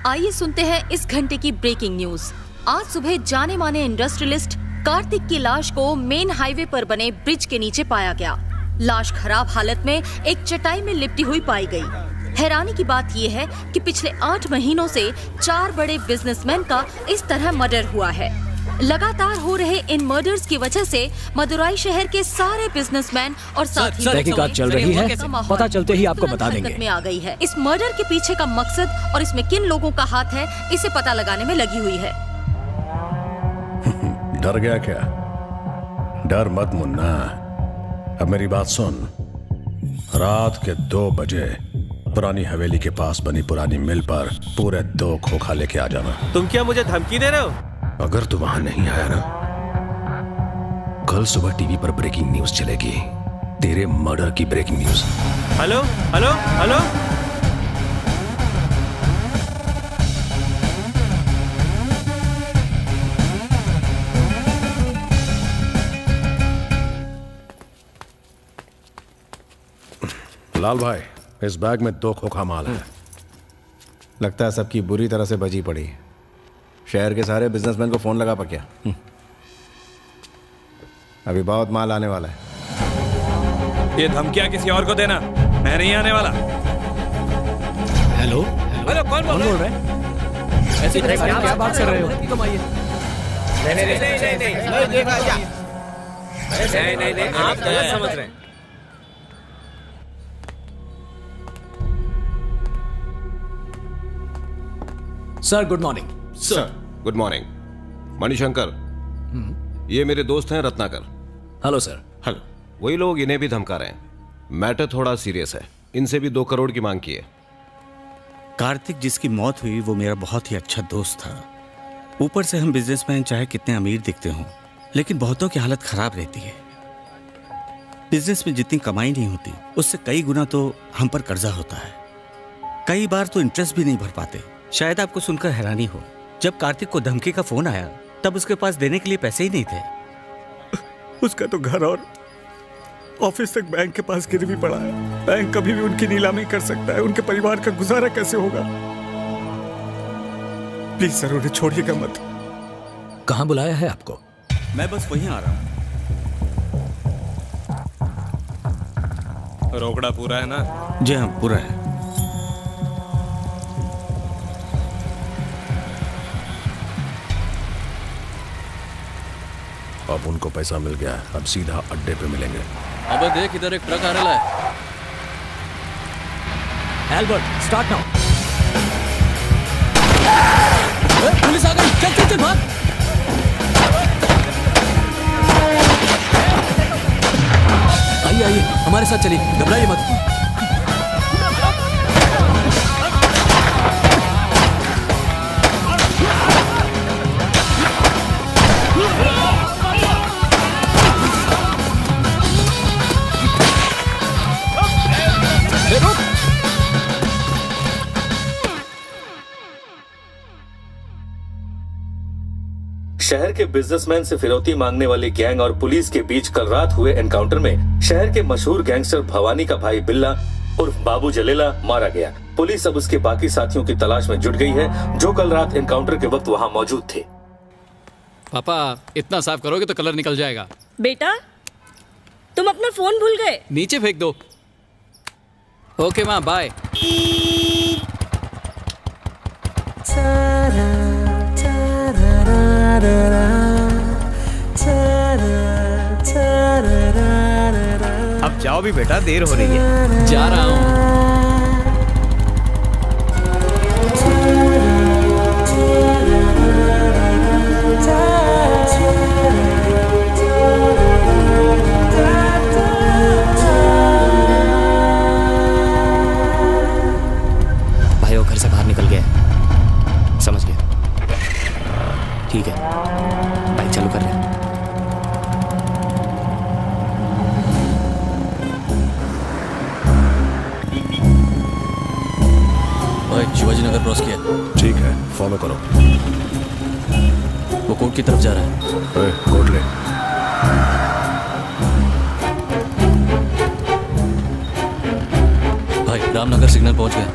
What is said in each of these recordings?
आइए सुनते हैं इस घंटे की ब्रेकिंग न्यूज। आज सुबह जाने माने इंडस्ट्रियलिस्ट कार्तिक की लाश को मेन हाईवे पर बने ब्रिज के नीचे पाया गया। लाश खराब हालत में एक चटाई में लिपटी हुई पाई गई। हैरानी की बात यह है कि पिछले 8 महीनों से 4 बड़े बिजनेसमैन का इस तरह मर्डर हुआ है। लगातार हो रहे इन मर्डर्स की वजह से मदुराई शहर के सारे बिजनेसमैन और साथी तहकीकात चल रही है, पता चलते ही आपको बता देंगे। में आ गई है। इस मर्डर के पीछे का मकसद और इसमें किन लोगों का हाथ है, इसे पता लगाने में लगी हुई है। डर गया क्या? डर मत मुन्ना। अब मेरी बात सुन। रात के 2 बजे पुरानी हवेली के पास बनी पुरानी मिल पर पूरे 2 खोखा लेके आ जाना। तुम क्या मुझे धमकी दे रहे हो? अगर तू वहां नहीं आया ना, कल सुबह टीवी पर ब्रेकिंग न्यूज चलेगी, तेरे मर्डर की breaking news. Hello hello hello, Lal भाई, इस बैग में 2 खोखा माल है। लगता है सबकी बुरी तरह से बजी पड़ी। शहर के सारे बिजनेसमैन को फोन लगा क्या? अभी बहुत माल आने वाला है। ये धमकियां किसी और को देना, मैं नहीं आने वाला। हेलो हेलो, कौन बोल रहा है? ऐसे क्या बात कर रहे हो? नहीं, आप गलत समझ रहे हैं। Sir good morning. Sir good morning. Manishankar, ये मेरे दोस्त हैं रत्नाकर। Hello sir. हेलो। वही लोग इन्हें भी धमका रहे हैं। मैटर थोड़ा सीरियस है, इनसे भी 2 करोड़ की मांग की है। कार्तिक जिसकी मौत हुई वो मेरा बहुत ही अच्छा दोस्त था। ऊपर से हम बिजनेसमैन चाहे कितने अमीर दिखते हों, लेकिन बहुतों की हालत खराब रहती है। बिजनेस में जितनी कमाई नहीं होती उससे कई गुना तो हम पर कर्जा होता है। कई बार तो इंटरेस्ट भी नहीं भर पाते। शायद आपको सुनकर हैरानी हो, जब कार्तिक को धमकी का फोन आया तब उसके पास देने के लिए पैसे ही नहीं थे। उसका तो घर और ऑफिस तक बैंक के पास गिरवी पड़ा है। बैंक कभी भी उनकी नीलामी कर सकता है। उनके परिवार का गुजारा कैसे होगा? प्लीज सर, उन्हें छोड़िएगा मत। कहाँ बुलाया है आपको? मैं बस वहीं आ रहा हूँ। रोकड़ा पूरा है ना? जी हाँ, पूरा है। अब उनको पैसा मिल गया, अब सीधा अड्डे पे मिलेंगे। अबे देख, इधर एक ट्रक आ रहा है। Albert start now. पुलिस आ गई, चल चल चल भाग। आइए आइए, हमारे साथ चलिए, घबराइए मत। शहर के बिजनेसमैन से फिरौती मांगने वाली गैंग और पुलिस के बीच कल रात हुए एनकाउंटर में शहर के मशहूर गैंगस्टर भवानी का भाई बिल्ला उर्फ बाबू जलेला मारा गया। पुलिस अब उसके बाकी साथियों की तलाश में जुट गई है, जो कल रात एनकाउंटर के वक्त वहां मौजूद थे। पापा, इतना साफ करोगे तो कलर निकल जाएगा। बेटा, तुम अपना फोन भूल गए। नीचे फेंक दो। ओके माँ, बाय। अब जाओ भी बेटा, देर हो रही है। जा रहा हूँ। भाई वो घर से बाहर निकल गया। समझ गया? ठीक है, बाइक चालू कर रहे। शिवाजी नगर क्रॉस किया। ठीक है, फॉलो करो। वो कोर्ट की तरफ जा रहा है। कोर्ट ले। भाई रामनगर सिग्नल पहुंच गए।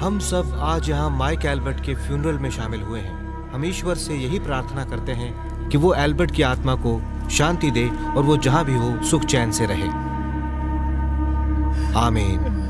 हम सब आज यहाँ माइक एल्बर्ट के फ्यूनरल में शामिल हुए हैं। हम ईश्वर से यही प्रार्थना करते हैं कि वो एल्बर्ट की आत्मा को शांति दे और वो जहां भी हो सुख चैन से रहे। आमीन।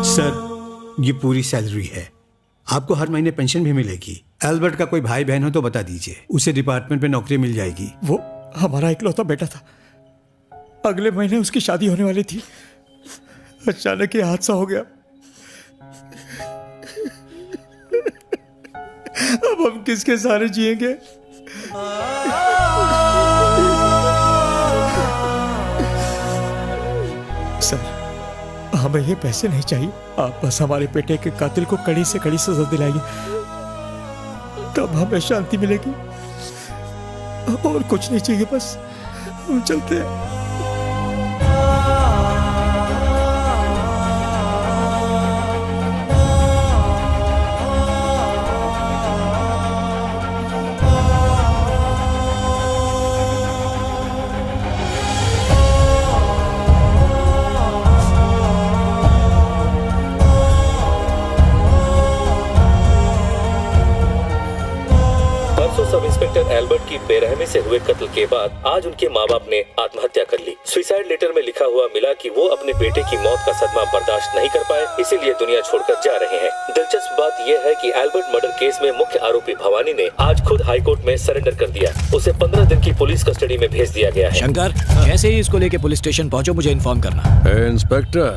सर, ये पूरी सैलरी है। आपको हर महीने पेंशन भी मिलेगी। एल्बर्ट का कोई भाई बहन हो तो बता दीजिए, उसे डिपार्टमेंट में नौकरी मिल जाएगी। वो हमारा इकलौता बेटा था। अगले महीने उसकी शादी होने वाली थी। अचानक ये हादसा हो गया। अब हम किसके सहारे जिएंगे? सर, हमें ये पैसे नहीं चाहिए। आप बस हमारे बेटे के कातिल को कड़ी से कड़ी सजा दिलाइए, तब हमें शांति मिलेगी। और कुछ नहीं चाहिए, बस हम चलते हैं। सब इंस्पेक्टर एल्बर्ट की बेरहमी से हुए कत्ल के बाद आज उनके माँ बाप ने आत्महत्या कर ली। सुसाइड लेटर में लिखा हुआ मिला कि वो अपने बेटे की मौत का सदमा बर्दाश्त नहीं कर पाए, इसीलिए दुनिया छोड़कर जा रहे हैं। दिलचस्प बात यह है कि एल्बर्ट मर्डर केस में मुख्य आरोपी भवानी ने आज खुद हाई कोर्ट में सरेंडर कर दिया। उसे 15 दिन की पुलिस कस्टडी में भेज दिया गया है। शंकर, जैसे ही इसको लेके पुलिस स्टेशन पहुंचो मुझे इन्फॉर्म करना। इंस्पेक्टर,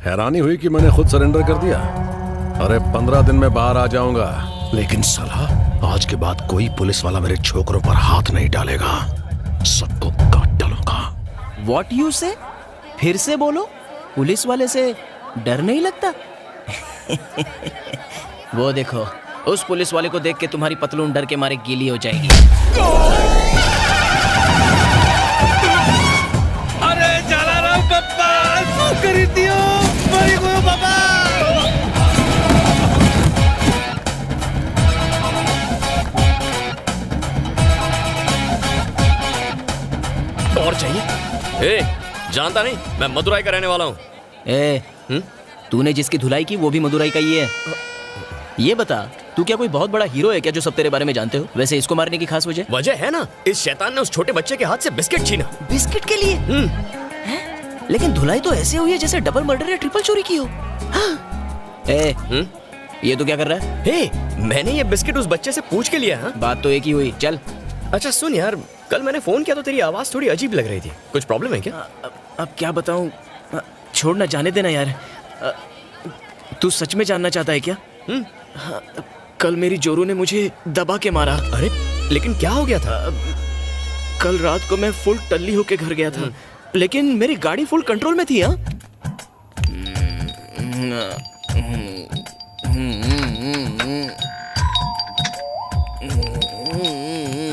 हैरानी हुई कि मैंने खुद सरेंडर कर दिया। अरे 15 दिन में बाहर आ जाऊंगा, लेकिन साला आज के बाद कोई पुलिस वाला मेरे छोकरों पर हाथ नहीं डालेगा। सबको काट डालूंगा। What you say? फिर से बोलो। पुलिस वाले से डर नहीं लगता? वो देखो, उस पुलिस वाले को देख के तुम्हारी पतलून डर के मारे गीली हो जाएगी। अरे जलाराम पप्पा, सो कर दियो, मरी गयो बाबा। और चाहिए? ए, जानता नहीं, मैं मदुराई का रहने वाला हूँ। तूने जिसकी धुलाई की वो भी मदुराई का ही है। ये बता, तू क्या कोई बहुत बड़ा हीरो है क्या जो सब तेरे बारे में जानते हो? वैसे इसको मारने की खास वजह है ना, इस शैतान ने उस छोटे बच्चे के हाथ से बिस्किट छीना। बिस्किट के लिए? लेकिन धुलाई तो ऐसे हुई है जैसे डबल मर्डर या ट्रिपल चोरी की हो। ये तो क्या कर रहा है? मैंने ये बिस्किट उस बच्चे से पूछ के लिया। बात तो एक ही हुई। चल। अच्छा सुन यार, कल मैंने फोन किया तो तेरी आवाज थोड़ी अजीब लग रही थी। कुछ प्रॉब्लम है क्या? अब क्या बताऊं? छोड़ना, जाने देना यार। तू सच में जानना चाहता है क्या? कल मेरी जोरू ने मुझे दबा के मारा। अरे लेकिन क्या हो गया था? कल रात को मैं फुल टल्ली होके घर गया था, लेकिन मेरी गाड़ी फुल कंट्रोल में थी।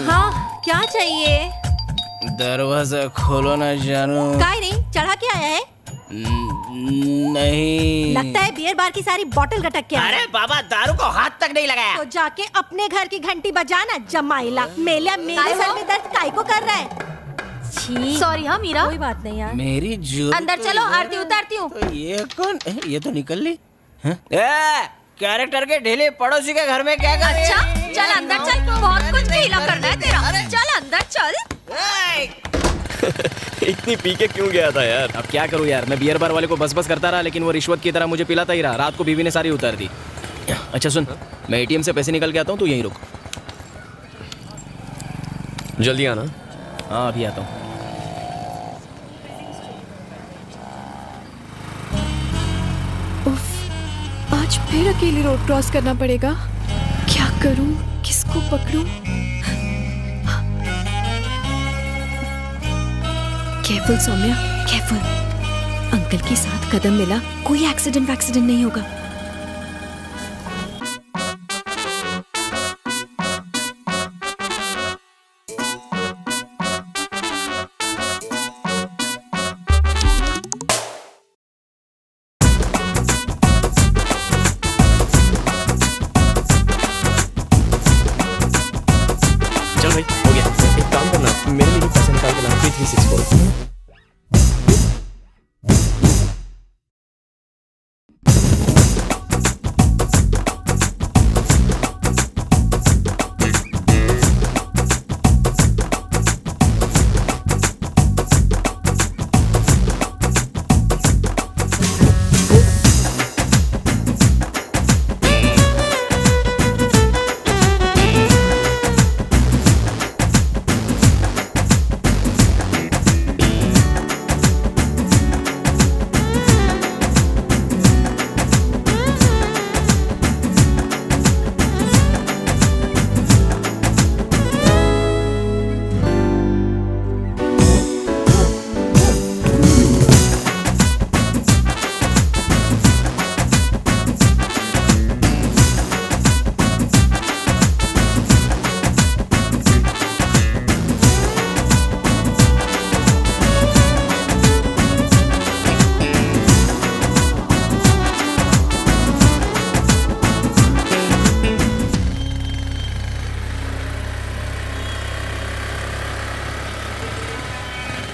हाँ, क्या चाहिए? दरवाजा खोलो ना जानू। काय नहीं, चढ़ा के आया है? नहीं, लगता है बियर बार की सारी बोतल गटक के आया। अरे बाबा, दारू को हाथ तक नहीं लगाया। तो जाके अपने घर की घंटी बजाना जमाइला। मेरे सर में दर्द काय को कर रहा है? सॉरी। हाँ मीरा, कोई बात नहीं यार। मेरी जो अंदर चलो, आरती उतारती हूँ। तो ये कौन? ये तो निकल ली। कैरेक्टर के ढीले पड़ोसी के घर में क्या कर रही है? अच्छा, चल अंदर चल, बहुत कुछ ढीला करना है तेरा। चल अंदर चल। इतनी पी के क्यों गया था यार? अब क्या करूँ यार, मैं बियर बार वाले को बस बस करता रहा, लेकिन वो रिश्वत की तरह मुझे पिलाता ही रहा। रात को बीवी ने सारी उतार दी। अच्छा सुन, मैं एटीएम से पैसे निकल के आता हूँ, तू यहीं रुक। जल्दी आना। हाँ, अभी आता हूँ। आज फिर अकेले रोड क्रॉस करना पड़ेगा। क्या करूं, किसको पकड़ूं? Careful Saumya, careful. अंकल के साथ कदम मिला, कोई एक्सीडेंट नहीं होगा। 364।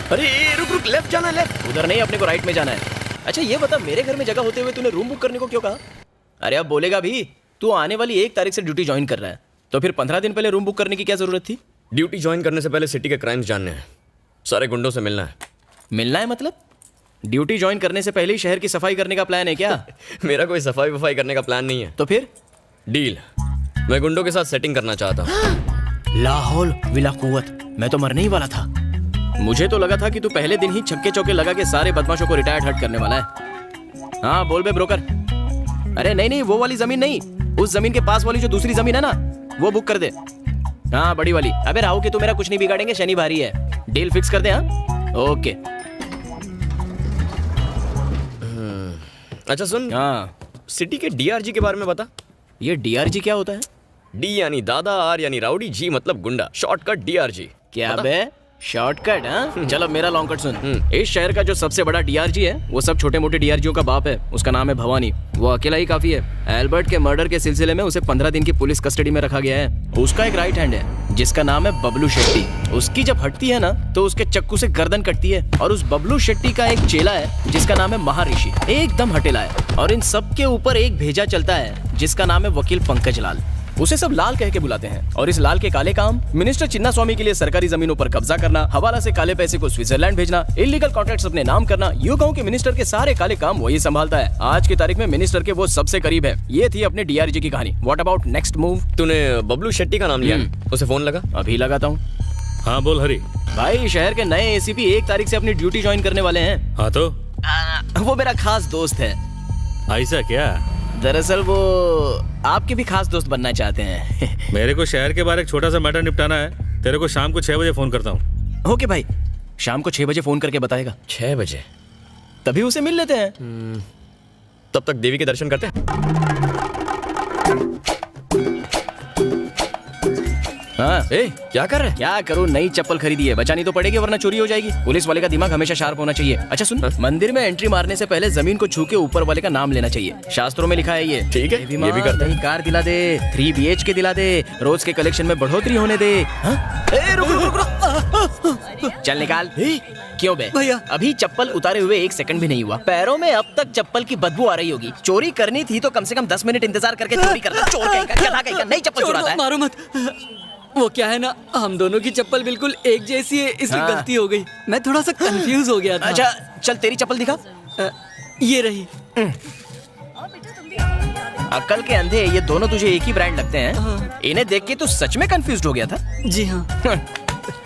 अरे रुक रुक, लेफ्ट जाना है, लेफ्ट। उधर नहीं, अपने को राइट में जाना है। अच्छा ये बता, मेरे घर में जगह होते हुए तूने रूम बुक करने को क्यों कहा? अरे अब बोलेगा भी, तू आने वाली 1 तारीख से ड्यूटी ज्वाइन कर रहा है, तो फिर 15 दिन पहले रूम बुक करने की क्या जरूरत थी? ड्यूटी ज्वाइन करने से पहले सिटी के क्राइम्स जानने हैं, सारे गुंडों से मिलना है। मिलना है मतलब? ड्यूटी ज्वाइन करने से पहले ही शहर की सफाई करने का प्लान है क्या? मेरा कोई सफाई वफाई करने का प्लान नहीं है। तो फिर? डील, मैं गुंडों के साथ सेटिंग करना चाहता हूँ। लाहौल विला कुव्वत, मैं तो मरने ही वाला था। मुझे तो लगा था कि तू पहले दिन ही छक्के चौके लगा के सारे बदमाशों को रिटायर्ड हट करने वाला है। हाँ बोल बे ब्रोकर। अरे नहीं नहीं, वो वाली जमीन नहीं, उस जमीन के पास वाली जो दूसरी जमीन है ना, वो बुक कर दे। हाँ बड़ी वाली। अबे राहु के तू मेरा कुछ नहीं बिगाड़ेंगे, शनि भारी है। डील फिक्स कर दे। हाँ ओके। अच्छा सुन, हाँ सिटी के डीआरजी के बारे में बता। ये डीआरजी क्या होता है? डी यानी दादा, आर यानी राउडी, जी मतलब गुंडा, शॉर्टकट डीआरजी। क्या बे शॉर्टकट? हाँ चलो मेरा लॉन्ग कट सुन। इस शहर का जो सबसे बड़ा डीआरजी है, वो सब छोटे मोटे डीआरजीओ का बाप है। उसका नाम है भवानी। वो अकेला ही काफी है। एल्बर्ट के मर्डर के सिलसिले में उसे 15 दिन की पुलिस कस्टडी में रखा गया है। उसका एक राइट हैंड है जिसका नाम है बबलू शेट्टी। उसकी जब हटती है ना, तो उसके चक्कू से गर्दन कटती है। और उस बबलू शेट्टी का एक चेला है जिसका नाम है महर्षि, एकदम हटेला है। और इन सब के ऊपर एक भेजा चलता है जिसका नाम है वकील पंकज लाल। उसे सब लाल कह के बुलाते हैं। और इस लाल के काले काम, मिनिस्टर चिन्ना स्वामी के लिए सरकारी जमीनों पर कब्जा करना, हवाला से काले पैसे को स्विट्जरलैंड भेजना, इलीगल कॉन्ट्रैक्ट्स अपने नाम करना, यूं कहूं कि मिनिस्टर के सारे काले काम वही संभालता है। आज की तारीख में मिनिस्टर के वो सबसे करीब है। ये थी अपने डीआरजी की कहानी। What about next move? तूने बबलू शेट्टी का नाम लिया, उसे फोन लगा? अभी लगाता हूँ। हाँ बोल हरी। भाई शहर के नए एसीपी 1 तारीख से अपनी ड्यूटी ज्वाइन करने वाले हैं। हाँ तो वो मेरा खास दोस्त है। ऐसा क्या? दरअसल वो आपके भी खास दोस्त बनना चाहते हैं। मेरे को शहर के बारे एक छोटा सा मैटर निपटाना है। तेरे को शाम को 6 बजे फोन करता हूँ। ओके भाई, शाम को 6 बजे फोन करके बताएगा। 6 बजे? तभी उसे मिल लेते हैं। तब तक देवी के दर्शन करते हैं। हाँ ए, क्या कर रहे? क्या करूँ, नई चप्पल खरीदी है, बचानी तो पड़ेगी वरना चोरी हो जाएगी। पुलिस वाले का दिमाग हमेशा शार्प होना चाहिए। अच्छा सुन, मंदिर में एंट्री मारने से पहले जमीन को छू के ऊपर वाले का नाम लेना चाहिए। शास्त्रों में लिखा है ये। ठीक है, ये भी करते हैं। कार दिला दे, 3 BHK दिला दे, रोज के कलेक्शन में बढ़ोतरी होने दे। चल निकाल। क्यों बे भैया, अभी चप्पल उतारे हुए 1 सेकंड भी नहीं हुआ। पैरों में अब तक चप्पल की बदबू आ रही होगी। चोरी करनी थी तो कम से कम 10 मिनट इंतजार करके चोरी करना। चोर कहेगा, गधा कहेगा, नई चप्पल चुराता है। मारो मत। वो क्या है ना, हम दोनों की चप्पल बिल्कुल एक जैसी है, इसलिए हाँ। गलती हो गई। मैं थोड़ा सा कंफ्यूज हो गया था। अच्छा चल तेरी चप्पल दिखा। ये रही। अक्ल के अंधे, ये दोनों तुझे एक ही ब्रांड लगते हैं। इन्हें देख के तू सच में कंफ्यूज हो गया था? जी हाँ।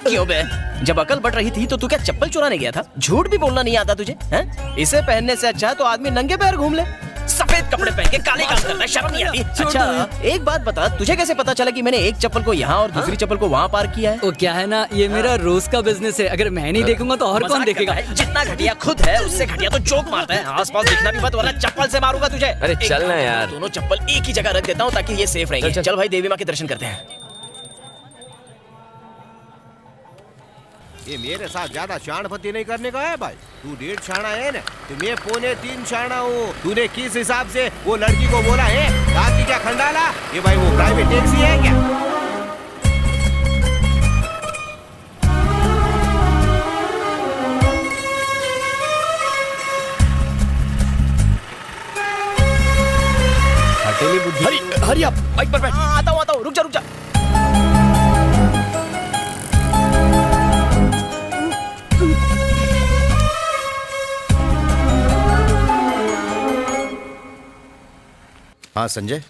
क्यों बे, जब अकल बढ़ रही थी तो तू क्या चप्पल चुराने गया था? झूठ भी बोलना नहीं आता तुझे हैं? इसे पहनने से अच्छा तो आदमी नंगे पैर घूम ले। सफेद कपड़े पहन के काले काम करता है, शर्म नहीं आती? अच्छा एक बात बता, तुझे कैसे पता चला कि मैंने एक चप्पल को यहाँ और दूसरी चप्पल को वहाँ पार्क किया है? वो क्या है ना, ये मेरा रोज का बिजनेस है। अगर मैं नहीं देखूंगा तो और कौन देखेगा? जितना घटिया खुद है उससे घटिया तो जोक मारता है। आसपास दिखना भी मत वरना चप्पल से मारूंगा तुझे। अरे चल ना यार। दोनों चप्पल एक ही जगह रख देता हूँ ताकि ये सेफ रहेंगे। चल भाई, देवी माँ के दर्शन करते हैं। ये मेरे साथ ज्यादा शाणपति नहीं करने का है भाई। तू 1.5 शाणा है ना, तो मैं 2.25 शाणा हूँ। तूने किस हिसाब से वो लड़की को बोला है? बाकी क्या खंडाला? ये भाई वो प्राइवेट टैक्सी है क्या? जल्दी आप बाइक पर बैठ। आता हूँ, रुक जा। हाँ संजय,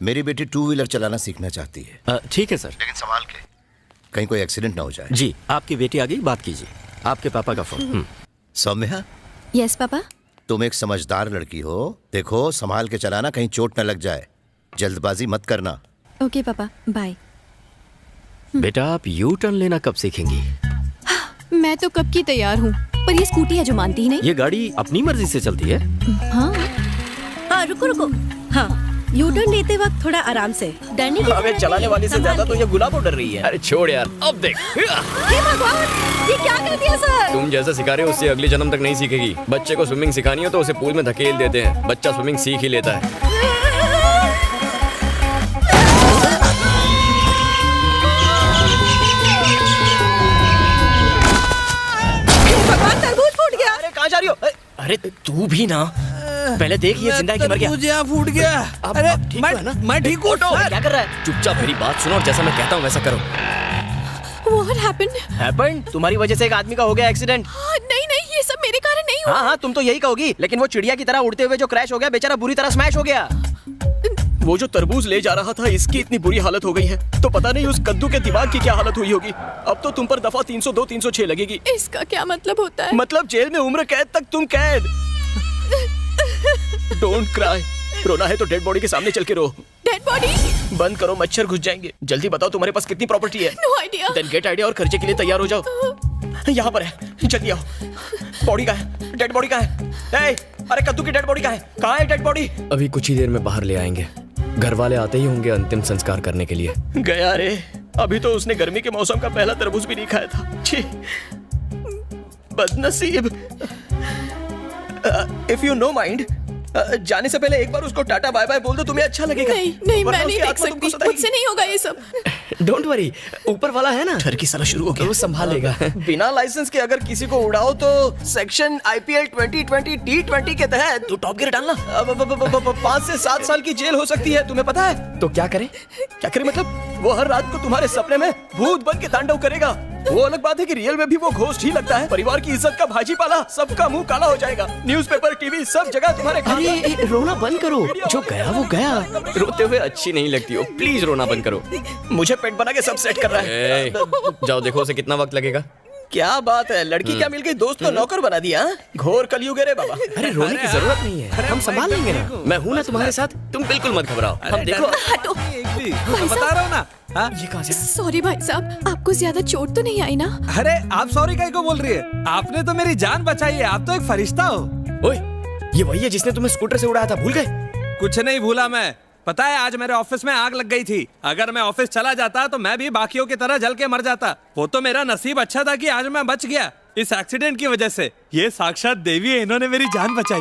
मेरी बेटी 2 व्हीलर चलाना सीखना चाहती है। ठीक है सर। लेकिन संभाल के, कहीं कोई एक्सीडेंट ना हो जाए। जी, आपकी बेटी आ गई, बात कीजिए। आपके पापा का फोन। Saumya, yes papa. तुम एक समझदार लड़की हो, देखो संभाल के चलाना, कहीं चोट न लग जाए। जल्दबाजी मत करना। ओके पापा, बाय। बेटा आप यू टर्न लेना कब सीखेंगी? मैं तो कब की तैयार हूँ, पर ये स्कूटी है जो मानती ही नहीं। ये गाड़ी अपनी मर्जी से चलती है? हाँ हाँ, रुको। हाँ, यू टर्न लेते वक्त थोड़ा आराम से, डरने की अबे चलाने वाली से ज्यादा तो ये गुलाबो डर रही है। अरे छोड़ यार, अब देख। हे भगवान, ये क्या कर दिया सर? तुम जैसा सिखा रहे हो उससे अगले जन्म तक नहीं सीखेगी। बच्चे को स्विमिंग सिखानी हो तो उसे पूल में धकेल देते हैं, बच्चा स्विमिंग सीख ही लेता है। भगवान, तरबूज फूट गया। अरे कहाँ जा रही हो? अरे तू भी ना, पहले देख ये जिंदा है कि मर गया। मुझे फूट गया। अरे मैं ठीक हूँ। क्या कर रहा है? चुपचाप मेरी बात सुनो और जैसा मैं कहता हूँ वैसा करो। What happened? तुम्हारी वजह से एक आदमी का हो गया एक्सीडेंट। नहीं, ये सब मेरे कारण नहीं हुआ। हाँ, तुम तो यही कहोगी, लेकिन वो चिड़िया की तरह उड़ते हुए जो क्रैश हो गया, बेचारा बुरी तरह स्मैश हो गया। वो जो तरबूज ले जा रहा था, इसकी इतनी बुरी हालत हो गई है, तो पता नहीं उस कद्दू के दिमाग की क्या हालत हुई होगी। अब तो तुम पर दफा 302, 306 लगेगी। इसका क्या मतलब होता है? मतलब जेल में उम्र कैद तक तुम कैद। Don't cry. रोना है तो डेड बॉडी के सामने चल के रो। Dead body? बंद करो, मच्छर घुस जाएंगे। जल्दी बताओ तुम्हारे पास कितनी प्रॉपर्टी है? No idea. Then get idea और खर्चे के लिए तैयार हो जाओ। यहाँ पर है, जल्दी आओ। बॉडी कहाँ है? डेड बॉडी कहाँ है? अरे कद्दू की डेड बॉडी कहाँ है? कहाँ है डेड बॉडी? अभी कुछ ही देर में बाहर ले आएंगे। घर वाले आते ही होंगे अंतिम संस्कार करने के लिए। गया रे, अभी तो उसने गर्मी के मौसम का पहला तरबूज भी नहीं खाया था। छी, बदनसीब। इफ यू नो माइंड, जाने से पहले एक बार उसको टाटा बाय बाय बोल दो, तुम्हें अच्छा लगेगा। नहीं, मैं नहीं देख सकती, मुझसे नहीं होगा ये सब। डोंट वरी, ऊपर वाला है ना, डर की साला शुरू हो गया। वो संभालेगा। बिना लाइसेंस के अगर किसी को उड़ाओ तो सेक्शन IPL 2020 T20 के तहत तो टॉप गियर डालना 5 से 7 साल की जेल हो सकती है, तुम्हें पता है? तो क्या करें? क्या करें मतलब? वो हर रात को तुम्हारे सपने में भूत बन के तांडव करेगा। वो अलग बात है कि रियल में भी वो घोस्ट ही लगता है। परिवार की इज्जत का भाजी पाला, सबका मुंह काला हो जाएगा। न्यूज़पेपर, टीवी, सब जगह तुम्हारे अरे रोना बंद करो, जो गया वो गया। रोते हुए अच्छी नहीं लगती हो, प्लीज रोना बंद करो। मुझे पेट बना के सब सेट कर रहा है। जाओ देखो उसे कितना वक्त लगेगा। क्या बात है, लड़की क्या मिल गई, दोस्त को नौकर बना दिया। घोर कलयुग है रे बाबा। अरे रोने की जरूरत नहीं है, हम संभाल लेंगे ना। मैं हूँ ना तुम्हारे साथ, तुम बिल्कुल मत घबराओ। हम देखो। हटो, बता रहा हूँ ना। ये कहाँ से? सॉरी भाई साहब, आपको ज्यादा चोट तो नहीं आई ना? अरे आप सॉरी काहे को बोल रही है? आपने तो मेरी जान बचाई है, आप तो एक फरिश्ता हो। ओए, ये वही है जिसने तुम्हें स्कूटर से उड़ाया था, भूल गए? कुछ नहीं भूला मैं। पता है आज मेरे ऑफिस में आग लग गई थी। अगर मैं ऑफिस चला जाता तो मैं भी बाकियों की तरह जल के मर जाता। वो तो मेरा नसीब अच्छा था कि आज मैं बच गया इस एक्सीडेंट की वजह से। ये साक्षात देवी है, इन्होंने मेरी जान बचाई।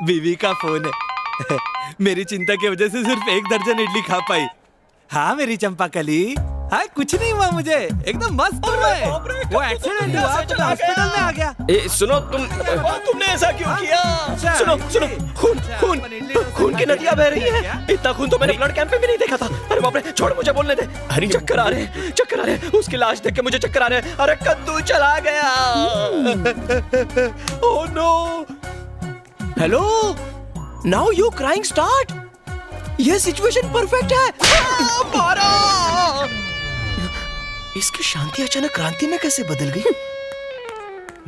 बीवी का फोन है। मेरी चिंता की वजह से सिर्फ 1 दर्जन इडली खा पाई। हाँ मेरी चंपाकली, हाँ कुछ नहीं हुआ मुझे, एकदम मस्त हूँ मैं। वो एक्सीडेंट हुआ तो हॉस्पिटल में आ गया। ए सुनो, तुमने ऐसा क्यों किया? सुनो, खून की नदियां बह रही है। इतना खून तो मैंने ब्लड कैंप में भी नहीं देखा था। अरे बाप रे, छोड़, मुझे बोलने दे। अरे चक्कर आ रहे हैं। उसकी लाश देख के मुझे चक्कर आ रहे हैं। अरे कद्दू चला गया। Oh no. Hello, now you crying start. ये सिचुएशन परफेक्ट है। मारा। इसकी शांति अचानक क्रांति में कैसे बदल गई?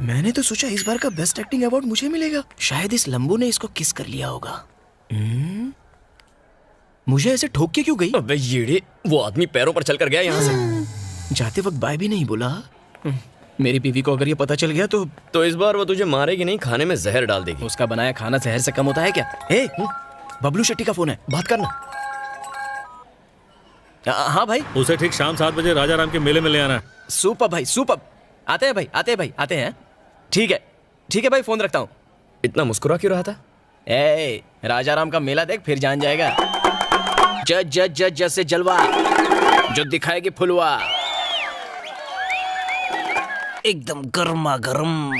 मैंने तो सोचा इस बार का बेस्ट एक्टिंग अवार्ड मुझे मिलेगा। शायद इस लंबू ने इसको किस कर लिया होगा। मुझे ऐसे ठोक के क्यों गई? अबे येड़े, वो आदमी पैरों पर चलकर गया यहाँ से। जाते वक्त बाय भी नहीं बोला। मेरी बीवी को अगर ये पता चल गया तो इस बार वो तुझे मारेगी नहीं, खाने में जहर डाल देगी। उसका बनाया खाना जहर से कम होता है क्या? बबलू शेट्टी का फोन है, बात करना। हाँ भाई, उसे ठीक शाम 7 बजे राजा राम के मेले में ले आना। सुपर भाई, सुपर। आते हैं। ठीक है भाई, फोन रखता हूँ। इतना मुस्कुरा क्यों रहा था? राजा राम का मेला देख, फिर जान जाएगा। जज से जलवा, जो दिखाएगी फुलवा, एकदम गर्मा गर्म।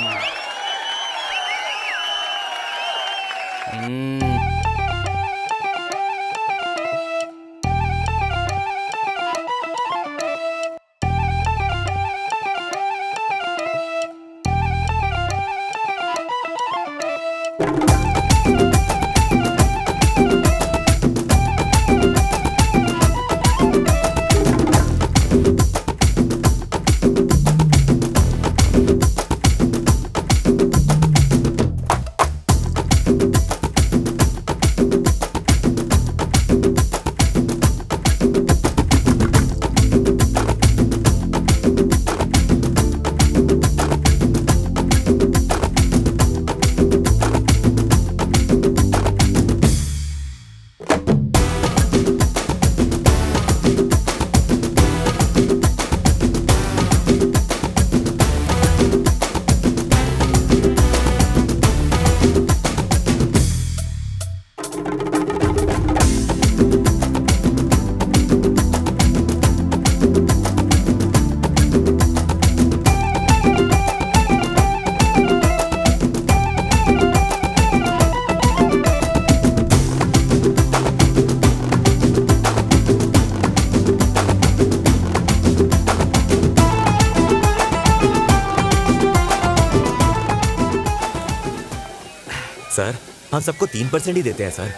सर हम सबको 3% ही देते हैं सर।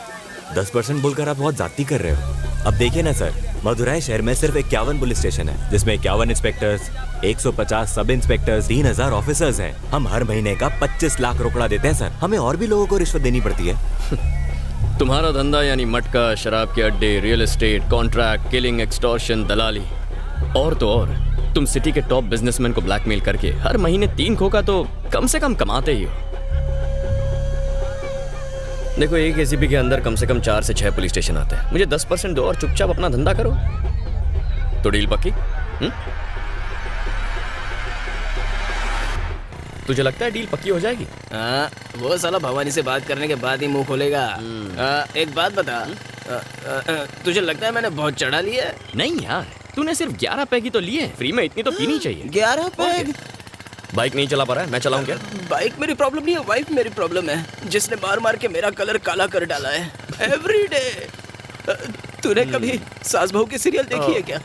10% बोलकर आप बहुत जाती कर रहे हो। अब देखिए ना सर, मदुराई शहर में सिर्फ 51 पुलिस स्टेशन है, जिसमें 51 इंस्पेक्टर्स, 150 सब इंस्पेक्टर्स, 3000 ऑफिसर्स हैं। हम हर महीने का 25 लाख रोकड़ा देते हैं सर। हमें और भी लोगों को रिश्वत देनी पड़ती है। तुम्हारा धंधा यानी मटका, शराब के अड्डे, real estate, contract, killing, extortion, दलाली और तो और तुम सिटी के टॉप बिजनेसमैन को ब्लैकमेल करके हर महीने 3 खोखा तो कम से कम कमाते ही हो। देखो एक एसीपी के अंदर कम से कम 4 से 6 पुलिस स्टेशन आते हैं। मुझे 10% दो और चुपचाप अपना धंधा करो, तो डील पक्की? तुझे लगता है डील पक्की हो जाएगी? वो साला भवानी से बात करने के बाद ही मुंह खोलेगा। एक बात बता, तुझे लगता है मैंने बहुत चढ़ा लिया है? नहीं यार, तूने सिर्फ 11 पैग ही तो लिए, फ्री में इतनी तो पीनी चाहिए। 11 पैग? बाइक नहीं चला पा रहा है, मैं चलाऊं क्या? बाइक मेरी प्रॉब्लम नहीं है, वाइफ मेरी प्रॉब्लम है, जिसने मार मार के मेरा कलर काला कर डाला है एवरीडे। तूने कभी सास बहू की सीरियल देखी है क्या?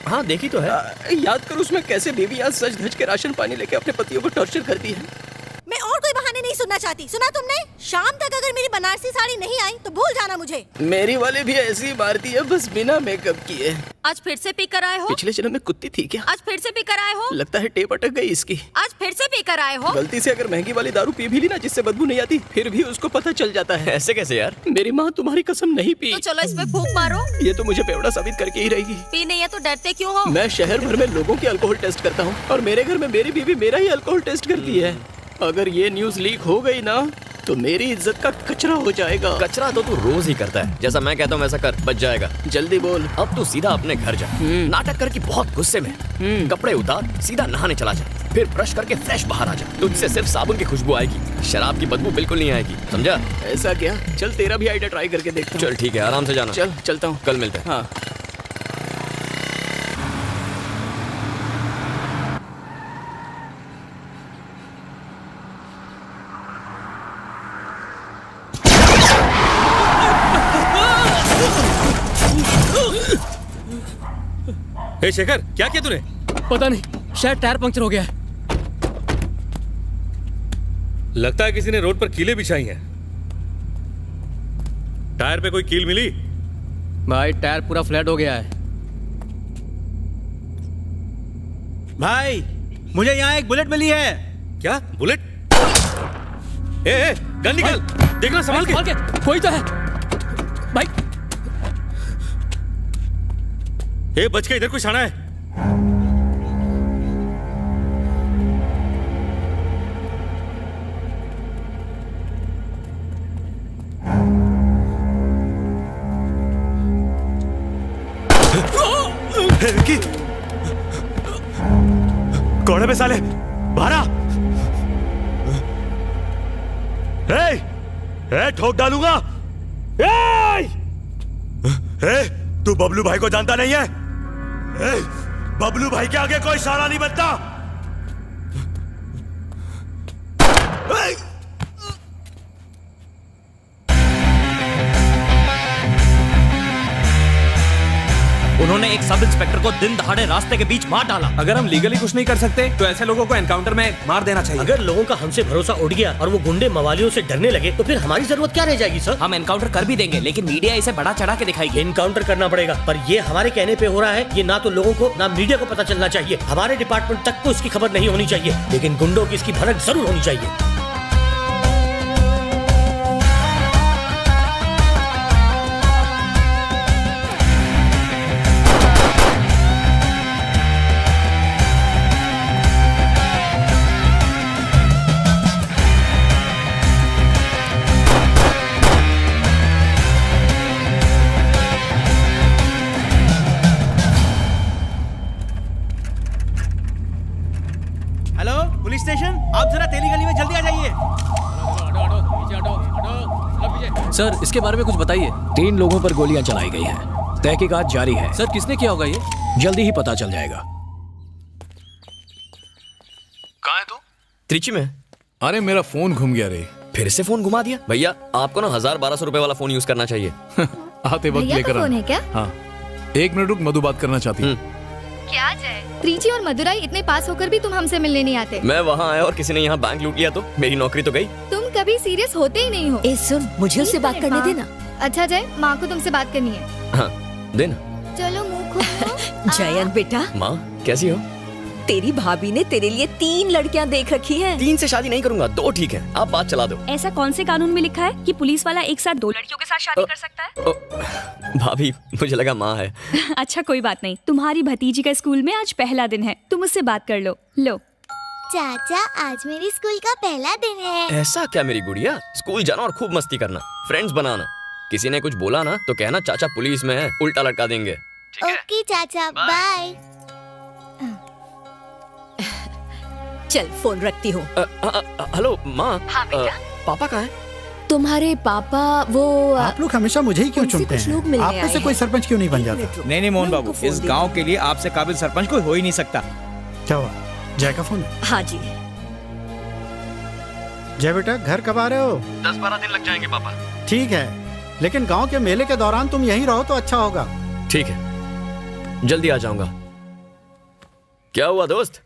हाँ देखी तो है। याद कर उसमें कैसे बीवियां सज धज के राशन पानी लेके अपने पतियों को टॉर्चर करती है। मैं और कोई बहाने नहीं सुनना चाहती। सुना तुमने? शाम तक अगर मेरी बनारसी साड़ी नहीं आई तो भूल जाना मुझे। मेरी वाली भी ऐसी मारती है, बस बिना मेकअप किए। आज फिर से पी कर आए हो? पिछले जन्म में कुत्ती थी क्या? आज फिर से पी कर आए हो? लगता है टेप अटक गई इसकी। आज फिर से पी कर आए हो? गलती से अगर महंगी वाली दारू पी भी ली ना जिससे बदबू नहीं आती, फिर भी उसको पता चल जाता है। ऐसे कैसे यार? मेरी माँ तुम्हारी कसम नहीं पी। तो चलो इसमें फूंक मारो। ये तो मुझे बेवड़ा साबित करके ही रहेगी। पी नहीं है तो डरते क्यों हो? मैं शहर भर में लोगों के अल्कोहल टेस्ट करता हूँ और मेरे घर में मेरी बीवी मेरा ही अल्कोहल टेस्ट करती है। अगर ये न्यूज लीक हो गई ना तो मेरी इज्जत का कचरा हो जाएगा। कचरा तो तू रोज ही करता है, जैसा मैं कहता हूँ वैसा कर, बच जाएगा। जल्दी बोल। अब तू सीधा अपने घर जा, नाटक करके बहुत गुस्से में, कपड़े उतार, सीधा नहाने चला जा, फिर ब्रश करके फ्रेश बाहर आ जा। तुझसे सिर्फ साबुन की खुशबू आएगी, शराब की बदबू बिल्कुल नहीं आएगी, समझा? ऐसा क्या? चल तेरा भी आइडिया ट्राई करके देखता हूँ। चल ठीक है, आराम से जाना। चल चलता हूँ, कल मिलते हैं। हाँ। हे शेखर, क्या किया तूने? पता नहीं, शायद टायर पंक्चर हो गया है। लगता है किसी ने रोड पर कीलें बिछाई हैं। टायर पे कोई कील मिली? भाई टायर पूरा फ्लैट हो गया है। भाई मुझे यहाँ एक बुलेट मिली है। क्या बुलेट? ए, गन निकाल, देखना संभाल के। कोई तो है भाई। ए, बच के, इधर कुछ आना है। विक्की, कौन है साले? बारा, ठोक डालूंगा। तू बबलू भाई को जानता नहीं है? बबलू भाई के आगे कोई साला नहीं बनता। उन्होंने एक सब इंस्पेक्टर को दिन दहाड़े रास्ते के बीच मार डाला। अगर हम लीगली कुछ नहीं कर सकते तो ऐसे लोगों को एनकाउंटर में मार देना चाहिए। अगर लोगों का हमसे भरोसा उठ गया और वो गुंडे मवालियों से डरने लगे तो फिर हमारी जरूरत क्या रह जाएगी सर? हम एनकाउंटर कर भी देंगे, लेकिन मीडिया इसे बड़ा चढ़ा के दिखाएगी। एनकाउंटर करना पड़ेगा, पर ये हमारे कहने पे हो रहा है। ये ना तो लोगों को ना मीडिया को पता चलना चाहिए। हमारे डिपार्टमेंट तक को इसकी खबर नहीं होनी चाहिए, लेकिन गुंडों की इसकी भनक जरूर होनी चाहिए। पुलिस स्टेशन, आप जरा तेली गली में जल्दी आ जाइए। सर इसके बारे में कुछ बताइए। 3 लोगों पर गोलियां चलाई गई हैं। तहकीकात जारी है। सर किसने किया होगा ये? जल्दी ही पता चल जाएगा। कहाँ है तू? त्रिची में। अरे मेरा फोन घूम गया रे। फिर से फोन घुमा दिया? भैया आपको ना 1000-1200 रुपए वाला फोन यूज करना चाहिए। आते वक्त लेकर फोन है क्या? हाँ, 1 मिनट रुक, मधु बात करना चाहती है। क्या जय, त्रिची और मदुराई इतने पास होकर भी तुम हमसे मिलने नहीं आते। मैं वहाँ आया और किसी ने यहाँ बैंक लूट लिया तो मेरी नौकरी तो गई। तुम कभी सीरियस होते ही नहीं हो। सुन, मुझे उससे बात करने देना। अच्छा जय, माँ को तुमसे बात करनी है। हाँ देना। चलो मुँह खोलो। जयंत बेटा, माँ कैसी हो? तेरी भाभी ने तेरे लिए 3 लड़कियां देख रखी हैं। 3 से शादी नहीं करूंगा, 2 ठीक है। आप बात चला दो। ऐसा कौन से कानून में लिखा है कि पुलिस वाला एक साथ 2 लड़कियों के साथ शादी कर सकता है? भाभी मुझे लगा माँ है। अच्छा कोई बात नहीं, तुम्हारी भतीजी का स्कूल में आज पहला दिन है, तुम उससे बात कर लो। लो चाचा, आज मेरी स्कूल का पहला दिन है। ऐसा क्या मेरी गुड़िया? स्कूल जाना और खूब मस्ती करना, फ्रेंड्स बनाना। किसी ने कुछ बोला ना तो कहना चाचा पुलिस में है, उल्टा लटका देंगे। ओके चाचा, बाय। चल फोन रखती हूँ। हेलो माँ। हाँ बेटा। पापा कहाँ है? तुम्हारे पापा वो आप लोग हमेशा मुझे ही क्यों चुनते कुछ लोग हैं? मिलने आप में से आए कोई हैं। सरपंच क्यों नहीं बन जाता? नहीं मोहन बाबू, इस गांव के लिए आपसे काबिल सरपंच कोई हो ही नहीं सकता। क्या हुआ? जय का फोन है? हाँ जी। जय बेटा, घर कब आ रहे हो? 10-12 दिन लग जाएंगे पापा। ठीक है, लेकिन गांव के मेले के दौरान तुम यहीं रहो तो अच्छा होगा। ठीक है, जल्दी आ जाऊंगा। क्या हुआ दोस्त,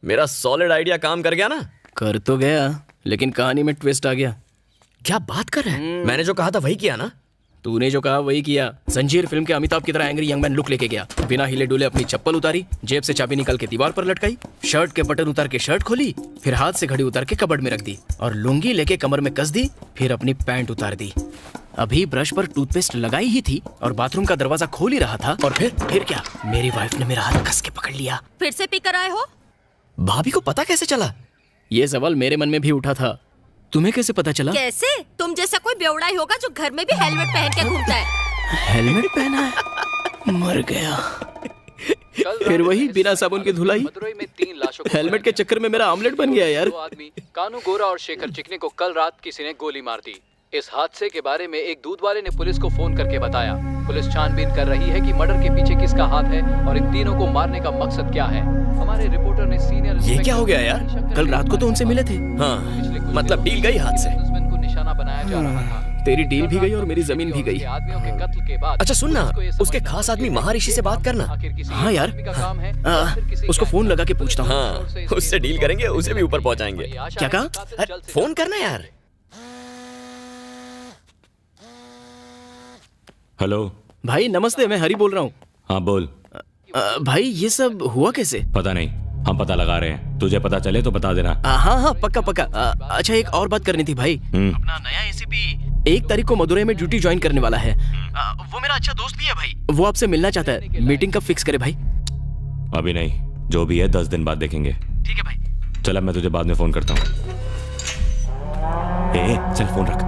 मेरा सॉलिड आइडिया काम कर गया ना? कर तो गया, लेकिन कहानी में ट्विस्ट आ गया। क्या बात कर रहे हैं? मैंने जो कहा था वही किया ना? तूने जो कहा वही किया। संजीर फिल्म के अमिताभ की तरह एंग्री यंग मैन लुक लेके गया। बिना हिले डुले अपनी चप्पल उतारी, जेब से चाबी निकाल के दीवार पर लटकाई, शर्ट के बटन उतार के शर्ट खोली, फिर हाथ से घड़ी उतार के कबर्ड में रख दी और लुंगी लेके कमर में कस दी, फिर अपनी पैंट उतार दी। अभी ब्रश पर टूथपेस्ट लगाई ही थी और बाथरूम का दरवाजा खोल ही रहा था और फिर क्या, मेरी वाइफ ने मेरा हाथ कस के पकड़ लिया। फिर से पीकर आए हो? भाभी को पता कैसे चला? ये सवाल मेरे मन में भी उठा था, तुम्हें कैसे पता चला? कैसे? तुम जैसा कोई बेवड़ा ही होगा जो घर में भी हेलमेट पहन के घूमता है। हेलमेट पहना है? मर गया। फिर वही बिना साबुन की धुलाई। हेलमेट के चक्कर में मेरा ऑमलेट बन गया यार। 2 आदमी कानू गोरा और शेखर चिकने को कल रात किसी ने गोली मार दी। इस हादसे के बारे में एक दूध वाले ने पुलिस को फोन करके बताया। पुलिस छानबीन कर रही है कि मर्डर के पीछे किसका हाथ है और इन तीनों को मारने का मकसद क्या है। हमारे रिपोर्टर ने सीनियर ये क्या हो गया यार? कल रात को तो उनसे मिले थे। हाँ, मतलब डील गई हाथ से। को निशाना बनाया जा रहा था। तेरी डील भी गई और मेरी जमीन भी गई। आदमियों के कत्ल के बाद अच्छा सुन ना, उसके खास आदमी महर्षि से बात करना। हाँ यार, उसको फोन लगा के पूछता हूँ। हाँ, उससे डील करेंगे, उसे भी ऊपर पहुंचाएंगे। क्या कहा? फोन करना यार। हेलो भाई नमस्ते, मैं हरी बोल रहा हूँ। हाँ बोल। भाई ये सब हुआ कैसे? पता नहीं, हम पता लगा रहे हैं। तुझे पता चले तो बता देना। हाँ हाँ पक्का पक्का। अच्छा एक और बात करनी थी भाई। अपना नया एसीपी 1 तारीख को मदुरई में ड्यूटी ज्वाइन करने वाला है। वो मेरा अच्छा दोस्त भी है भाई। वो आपसे मिलना चाहता है, मीटिंग कब फिक्स करे भाई? अभी नहीं, जो भी है 10 दिन बाद देखेंगे। ठीक है भाई। चल अब मैं तुझे बाद में फोन करता हूँ। चल फोन रख।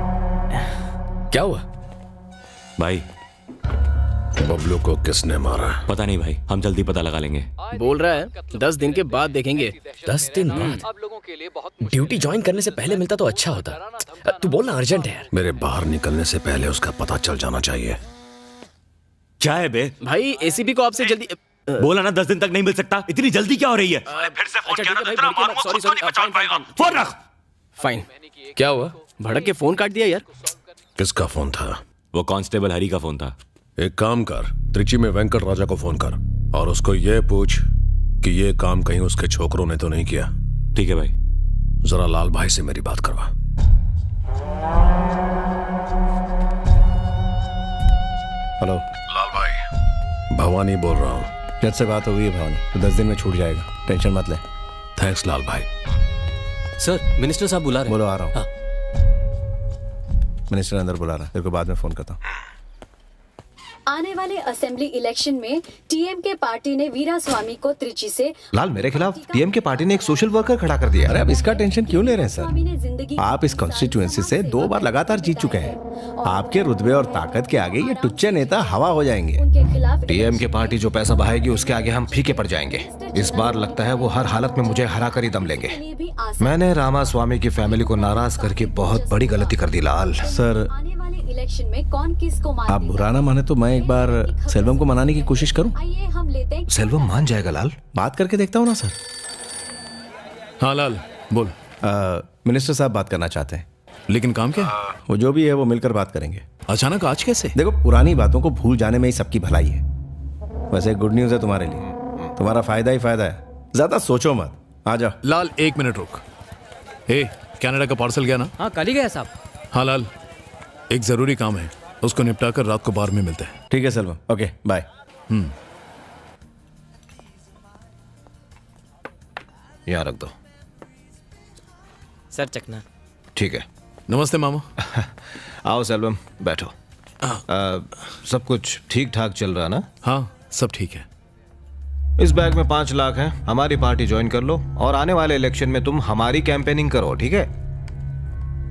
क्या हुआ भाई? बबलू को किसने मारा? पता नहीं भाई, हम जल्दी पता लगा लेंगे। बोल रहा है 10 दिन के बाद देखेंगे। 10 दिन बाद? ड्यूटी ज्वाइन करने से पहले मिलता तो अच्छा होता। तू बोलना अर्जेंट है यार। मेरे बाहर निकलने से पहले उसका पता चल जाना चाहिए। क्या है बे? भाई एसीपी को आपसे जल्दी बोला ना 10 दिन तक नहीं मिल सकता। इतनी जल्दी क्या हो रही है? फिर से फोन किया ना, सॉरी फोन रख। फाइन। क्या हुआ? भड़क के फोन काट दिया यार। किसका फोन था? वो कांस्टेबल हरी का फोन था। एक काम कर, त्रिची में वेंकट राजा को फोन कर और उसको ये पूछ कि ये काम कहीं उसके छोकरों ने तो नहीं किया। ठीक है भाई। जरा लाल भाई से मेरी बात करवा। हेलो लाल भाई, भवानी बोल रहा हूँ। जज से बात हो गई है भवानी, तो 10 दिन में छूट जाएगा, टेंशन मत ले। थैंक्स लाल भाई। सर मिनिस्टर साहब बुला रहे हैं। बोलो आ रहा हूँ। मिनिस्टर अंदर बुला रहा है, तेरे को बाद में फोन करता हूँ। आने वाले असेंबली इलेक्शन में टीएमके पार्टी ने वीरा स्वामी को त्रिची से। लाल, मेरे खिलाफ टीएमके पार्टी ने एक सोशल वर्कर खड़ा कर दिया। अरे अब इसका टेंशन क्यों ले रहे हैं सर? सर? आप इस कॉन्स्टिट्यूएंसी से 2 बार लगातार जीत चुके हैं। आपके रुतबे और ताकत के आगे ये टुच्चे नेता हवा हो जाएंगे। टीएमके पार्टी जो पैसा बहाएगी उसके आगे हम फीके पड़ जाएंगे। इस बार लगता है वो हर हालत में मुझे हरा कर ही दम लेंगे। मैंने रामा स्वामी की फैमिली को नाराज करके बहुत बड़ी गलती कर दी लाल। सर इलेक्शन में कौन किसको आप बुरा ना माने तो मैं एक बार सेल्वम को मनाने की कोशिश करूं। आइए हम लेते हैं। सेल्वम मान जाएगा लाल? बात करके देखता हूं ना सर। हाँ लाल बोल। मिनिस्टर साहब बात करना चाहते हैं। लेकिन काम क्या? वो जो भी है वो मिलकर बात करेंगे। अचानक आज कैसे? देखो पुरानी बातों को भूल जाने में ही सबकी भलाई है। वैसे गुड न्यूज़ है तुम्हारे लिए, तुम्हारा फायदा ही फायदा है, ज्यादा सोचो मत। आ जाओ। लाल 1 मिनट रुक। हे, कनाडा का पार्सल गया ना? हाँ कल ही गया साहब। हाँ लाल, एक जरूरी काम है, उसको निपटा कर रात को बार में मिलते हैं। ठीक है सेल्वम, ओके बाय। यहाँ रख दो। सर चकना। ठीक है। नमस्ते मामा। आओ सेल्वम, बैठो। सब कुछ ठीक ठाक चल रहा ना? हाँ सब ठीक है। इस बैग में 5 लाख है, हमारी पार्टी ज्वाइन कर लो और आने वाले इलेक्शन में तुम हमारी कैंपेनिंग करो, ठीक है?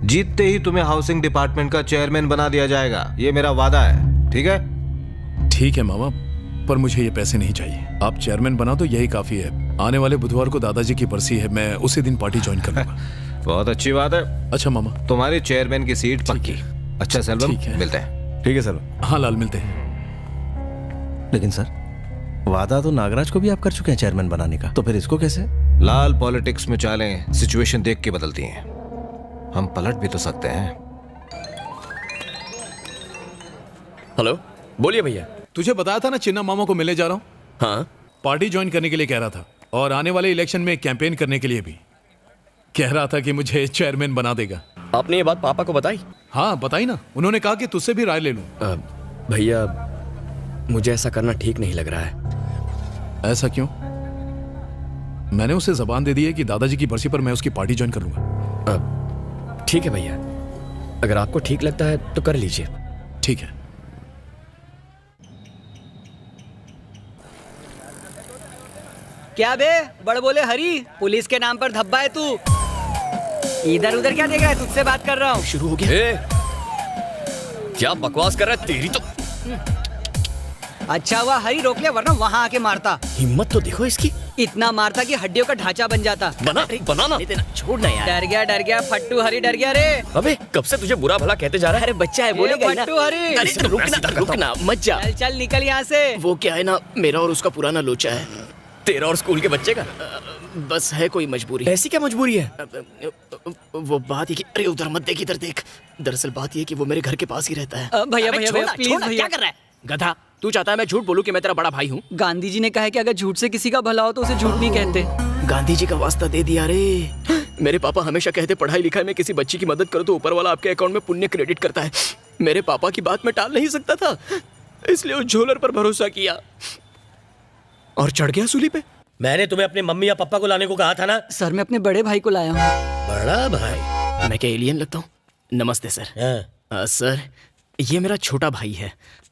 जीतते ही तुम्हें हाउसिंग डिपार्टमेंट का चेयरमैन बना दिया जाएगा, ये मेरा वादा है, ठीक है? ठीक है मामा, पर मुझे ये पैसे नहीं चाहिए। आप चेयरमैन बना तो यही काफी है। आने वाले बुधवार को दादाजी की बरसी है, मैं उसी दिन पार्टी ज्वाइन कर लूंगा। बहुत अच्छी बात है। अच्छा मामा, तुम्हारी चेयरमैन की सीट पक्की। अच्छा सेल्वम, मिलते हैं। ठीक है सेल्वम। हाँ लाल, मिलते हैं। लेकिन सर, वादा तो नागराज को भी आप कर चुके हैं चेयरमैन बनाने का, तो फिर इसको कैसे? लाल, पॉलिटिक्स में चालें सिचुएशन देख के बदलती हैं, हम पलट भी तो सकते हैं। हेलो, बोलिए भैया। तुझे बताया था ना चिन्ना मामा को मिलने जा रहा हूँ। हाँ, पार्टी ज्वाइन करने के लिए कह रहा था और आने वाले इलेक्शन में कैंपेन करने के लिए भी कह रहा था कि मुझे चेयरमैन बना देगा। आपने ये बात पापा को बताई? हाँ बताई ना, उन्होंने कहा कि तुझसे भी राय ले लूं। भैया मुझे ऐसा करना ठीक नहीं लग रहा है। ऐसा क्यों? मैंने उसे जबान दे दी है कि दादाजी की बरसी पर मैं उसकी पार्टी ज्वाइन कर लूंगा। ठीक है भैया, अगर आपको ठीक लगता है तो कर लीजिए। ठीक है। क्या बे बड़ बोले हरी, पुलिस के नाम पर धब्बा है तू। इधर उधर क्या देख रहा है, तुझसे बात कर रहा हूँ। शुरू हो गया। क्या बकवास कर रहा है, तेरी तो। अच्छा हुआ हरी रोक लिया, वरना वहाँ आके मारता। हिम्मत तो देखो इसकी, इतना मारता कि हड्डियों का ढांचा बन जाता। बनाना छोड़ना यार। डर गया फट्टू हरी, डर गया रे। अबे कब से तुझे बुरा भला कहते जा रहा है? अरे बच्चा है, बोलेगा ही ना। फट्टू हरी, रुकना मत जा। चल निकल यहाँ से। वो क्या है ना, मेरा और उसका पुराना लोचा है। तेरा और स्कूल के बच्चे का? बस है कोई मजबूरी। ऐसी क्या मजबूरी है? वो बात ये कि, अरे उधर मत देख, इधर देख। दरअसल बात ये कि वो मेरे घर के पास ही रहता है। भैया प्लीज भैया। क्या कर रहा है गधा? तू चाहता है मैं झूठ बोलूं कि मैं तेरा बड़ा भाई हूँ? गांधी जी ने कहा है कि अगर झूठ से किसी का भला हो तो उसे झूठ नहीं कहते। गांधी जी का वास्ता दे दिया रे। मेरे पापा हमेशा कहते पढ़ाई लिखाई में किसी बच्ची की मदद करो तो ऊपर वाला आपके अकाउंट में पुण्य क्रेडिट करता है। मेरे पापा की बात मैं टाल नहीं सकता था, इसलिए उस झोलर पर भरोसा किया और चढ़ गया सूली पे। मैंने तुम्हें अपने मम्मी या पापा को लाने को कहा था ना। सर मैं अपने बड़े भाई को लाया हूँ। बड़ा भाई? मैं क्या एलियन लगता हूँ? नमस्ते सर। सर ये मेरा छोटा भाई है।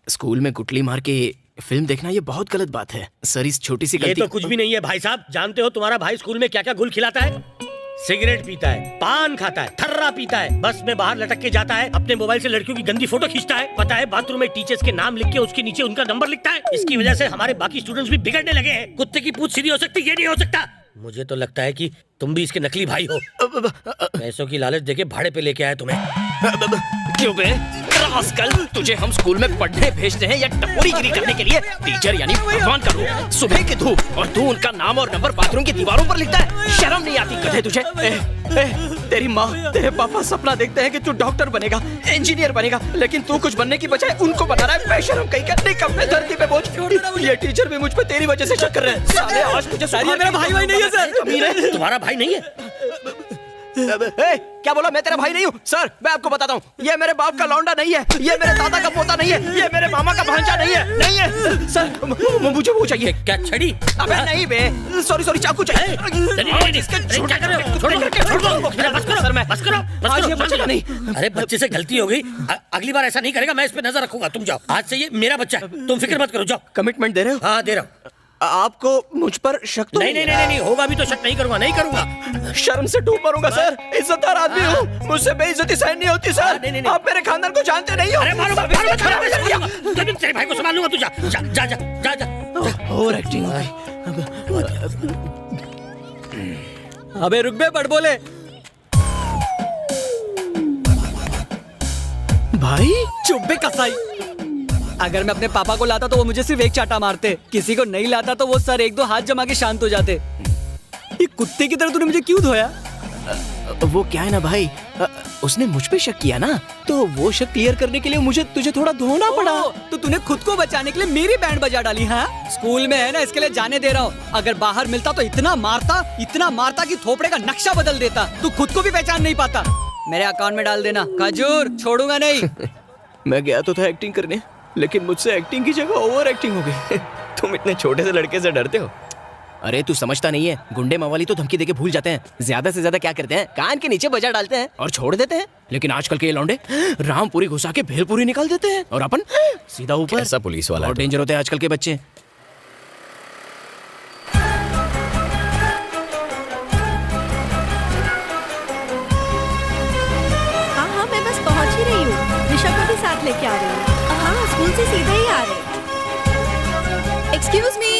स्कूल में गुटली मार के फिल्म देखना ये बहुत गलत बात है सर। इस छोटी सी ये तो कुछ भी नहीं है भाई साहब। जानते हो तुम्हारा भाई स्कूल में क्या क्या गुल खिलाता है? सिगरेट पीता है, पान खाता है, थर्रा पीता है, बस में बाहर लटक के जाता है, अपने मोबाइल से लड़कियों की गंदी फोटो खींचता है, पता है बाथरूम में टीचर्स के नाम लिख के उसके नीचे उनका नंबर लिखता है। इसकी वजह से हमारे बाकी स्टूडेंट्स भी बिगड़ने लगे हैं। कुत्ते की पूंछ सीधी हो सकती, ये नहीं हो सकता। मुझे तो लगता है कि तुम भी इसके नकली भाई हो। पैसों की लालच देके भाड़े पे लेके आया तुम्हें। क्यों बे? रास्कल, तुझे हम स्कूल में पढ़ने भेजते हैं या टपोरीगिरी करने के लिए? टीचर यानी भगवान का रूप, सुबह की धूप, और तू उनका नाम और नंबर बाथरूम की दीवारों पर लिखता है। शर्म नहीं आती गधे तुझे? तेरी माँ तेरे पापा सपना देखते हैं कि तू डॉक्टर बनेगा, इंजीनियर बनेगा, लेकिन तू कुछ बनने की बजाय उनको बना रहा है बेशरम कहीं का। निकम्मे धरती पे बोझ। ये टीचर भी मुझ पे तेरी वजह से शक कर रहे हैं। साले आज तुझे ये मेरा भाई नहीं है सर। तुम्हारा भाई नहीं है? क्या बोला? मैं तेरा भाई नहीं हूँ सर। मैं आपको बताता हूँ, ये मेरे बाप का लौंडा नहीं है, ये मेरे दादा का पोता नहीं है, ये मेरे मामा का भांजा नहीं है। नहीं है सर, मुझे वो चाहिए। क्या छड़ी? अबे नहीं बे, सॉरी चाकू चाहिए। क्या कर रहे हो? छोड़ दो सर। मैं बस करो। आज ये बचेगा नहीं। अरे बच्चे से गलती हो गई, अगली बार ऐसा नहीं करेगा। मैं इस पे नजर रखूंगा। तुम जाओ, आज से ये मेरा बच्चा है, तुम फिक्र मत करो। जाओ। कमिटमेंट दे रहे हो? हाँ दे रहा हूँ। आपको मुझ पर शक तो नहीं होगा भी तो शक नहीं करूंगा। शर्म से डूब मरूंगा सर। इज्जतदार आदमी हूँ, मुझसे बेइज्जती सहन नहीं होती सर। आप मेरे खानदान को जानते नहीं हो। तेरे भाई को संभाल लूंगा। तू जा। और एक्टिंग। अबे रुक बे बड़ बोले भाई। चुप बे कसाई। अगर मैं अपने पापा को लाता तो वो मुझे सिर्फ एक चाटा मारते, किसी को नहीं लाता तो वो सर 1-2 हाथ जमा के शांत हो जाते। ये कुत्ते की तरह तूने मुझे क्यों धोया? वो क्या है ना भाई, उसने मुझ पे शक किया ना, तो वो शक क्लियर करने के लिए मुझे तुझे थोड़ा धोना पड़ा। तो तूने खुद को बचाने के लिए मेरी बैंड बजा डाली। हाँ, स्कूल में है ना, इसके लिए जाने दे रहा हूँ। अगर बाहर मिलता तो इतना मारता कि थोपड़े का नक्शा बदल देता। तू खुद को भी पहचान नहीं पाता। मेरे अकाउंट में डाल देना, खजूर, छोड़ूंगा नहीं। मैं गया तो था एक्टिंग करने, लेकिन मुझसे एक्टिंग की जगह ओवर एक्टिंग हो गई। तुम इतने छोटे से लड़के से डरते हो? अरे तू समझता नहीं है, गुंडे मवाली तो धमकी देके भूल जाते हैं। ज्यादा से ज्यादा क्या करते हैं, कान के नीचे बजा डालते हैं और छोड़ देते हैं। लेकिन आजकल के ये लौंडे रामपुरी घुसा के भेलपुरी निकाल देते हैं और अपन सीधा ऊपर। ऐसा पुलिस वाला और डेंजर होते हैं आजकल के बच्चे। हाँ, मैं बस पहुंच ही रही हूँ। ऋषभ को भी साथ लेके आ रही हूँ। हाँ, स्कूल से सीधे ही आ रहे। एक्सक्यूज मी,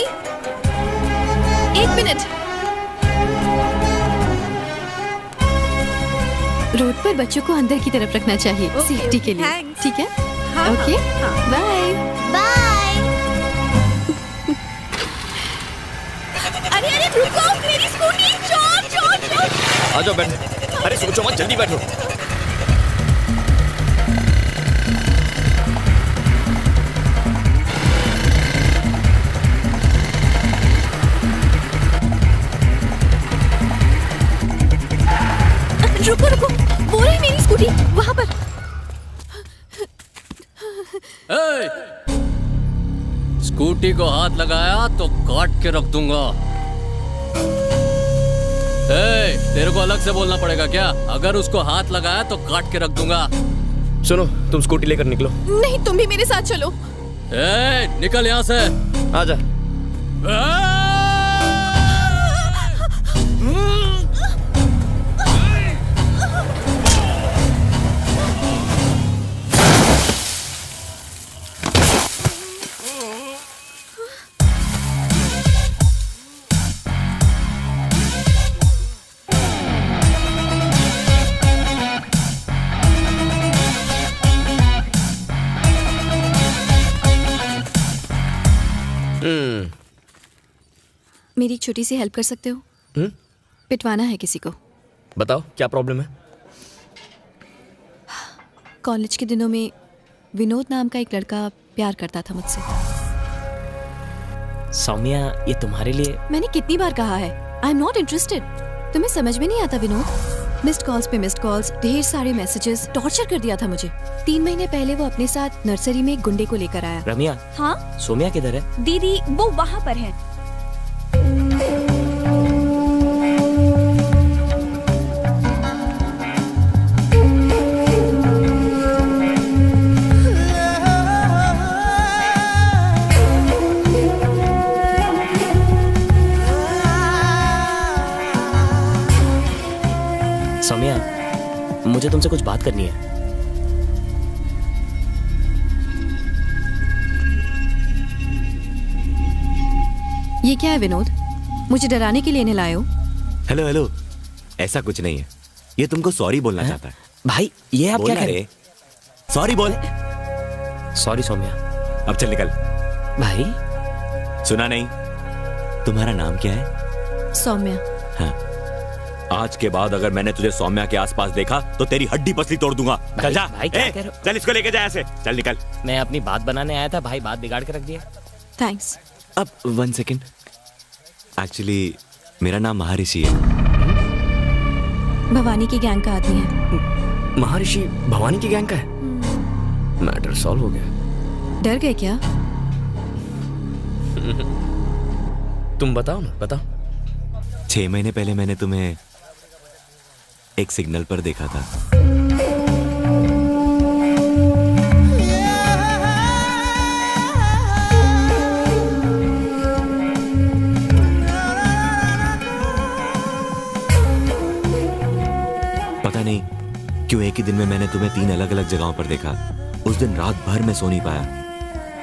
एक मिनट। रोड पर बच्चों को अंदर की तरफ रखना चाहिए, सेफ्टी के लिए। ठीक है? Okay, bye bye. अरे रुको, मेरी स्कूटी! चोर चोर चोर! आ जाओ, बैठो। अरे सोचो मत, जल्दी बैठो। रुको, वो रही मेरी स्कूटी वहाँ पर। स्कूटी को हाथ लगाया तो काट के रख दूंगा। तेरे को अलग से बोलना पड़ेगा क्या? अगर उसको हाथ लगाया तो काट के रख दूंगा। सुनो, तुम स्कूटी लेकर निकलो। नहीं, तुम भी मेरे साथ चलो। निकल यहाँ से। आजा। मेरी एक छोटी सी हेल्प कर सकते हो? पिटवाना है किसी को। बताओ क्या प्रॉब्लम है? कॉलेज के दिनों में विनोद नाम का एक लड़का प्यार करता था मुझसे। सौम्या, ये तुम्हारे लिए। मैंने कितनी बार कहा है, आई एम नॉट इंटरेस्टेड। तुम्हें समझ में नहीं आता विनोद? मिस्ड कॉल्स पे मिस्ड कॉल्स, ढेर सारे मैसेजेस, टॉर्चर कर दिया था मुझे। 3 महीने पहले वो अपने साथ नर्सरी में एक गुंडे को लेकर आया। रमिया, हाँ? सोम्या किधर है? दीदी वो वहाँ पर है। सौम्या, मुझे तुमसे कुछ बात करनी है। ये क्या है विनोद? मुझे डराने के लिए नहीं लाए हो? हेलो, ऐसा कुछ नहीं है। ये तुमको सॉरी बोलना चाहता है। भाई, ये आप क्या कह रहे? सॉरी बोल। सॉरी सौम्या। अब चल निकल। भाई, सुना नहीं? तुम्हारा नाम क्या है? सौम्या। हाँ। आज के बाद अगर मैंने तुझे सौम्या के आसपास देखा तो तेरी हड्डी पसली तोड़ दूंगा। चल जा। भाई, क्या कह रहे हो? चल इसको लेके जा ऐसे। चल निकल। मैं अपनी बात बनाने आया था, भाई बात बिगाड़ के रख दिया। थैंक्स। अब 1 सेकेंड। एक्चुअली मेरा नाम महर्षि है। भवानी की गैंग का आदमी है। महर्षि भवानी की गैंग का है? मैटर सॉल्व हो गया। डर गए क्या? तुम बताओ ना, बताओ। 6 महीने पहले मैंने तुम्हें एक सिग्नल पर देखा था। पता नहीं क्यों एक ही दिन में मैंने तुम्हें 3 अलग अलग जगहों पर देखा। उस दिन रात भर मैं सो नहीं पाया।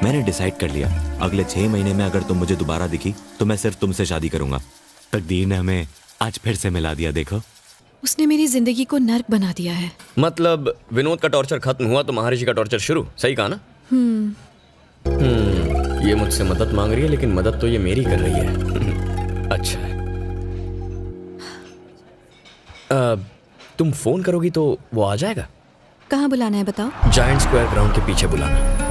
मैंने डिसाइड कर लिया अगले 6 महीने में अगर तुम मुझे दोबारा दिखी तो मैं सिर्फ तुमसे शादी करूंगा। तकदीर ने हमें आज फिर से मिला दिया। देखो, उसने मेरी जिंदगी को नर्क बना दिया है। मतलब विनोद का टॉर्चर खत्म हुआ तो महर्षि का टॉर्चर शुरू। सही कहा ना? ये मुझसे मदद मांग रही है, लेकिन मदद तो ये मेरी कर रही है। अच्छा है। तुम फोन करोगी तो वो आ जाएगा? कहाँ बुलाना है बताओ? जायंट स्क्वायर ग्राउंड के पीछे बुलाना।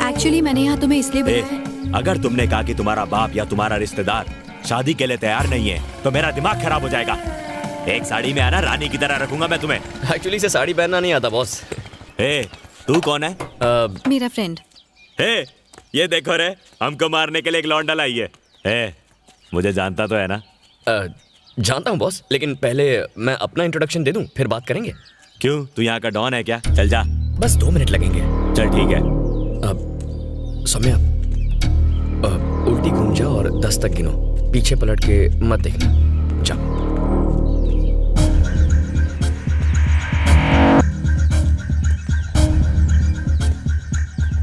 एक्चुअली मैंने यहाँ तुम्हें इसलिए बुलाया है। अगर तुमने कहा कि तुम्हारा बाप या तुम्हारा रिश्तेदार शादी के लिए तैयार नहीं है तो मेरा दिमाग खराब हो जाएगा। एक साड़ी में आना, रानी की तरह रखूंगा मैं तुम्हें। एक्चुअली से साड़ी पहनना नहीं आता बॉस। तू कौन है? मेरा फ्रेंड। ये देखो रे, हमको मारने के लिए एक लौंडा लाई है। मुझे जानता तो है ना? जानता हूँ बॉस, लेकिन पहले मैं अपना इंट्रोडक्शन दे दूं, फिर बात करेंगे। क्यों, तू यहाँ का डॉन है क्या? चल जा। बस 2 मिनट लगेंगे। चल ठीक है। सौम्या, उल्टी घूम जा और 10 तक गिनो। पीछे पलट के मत देखना। जा।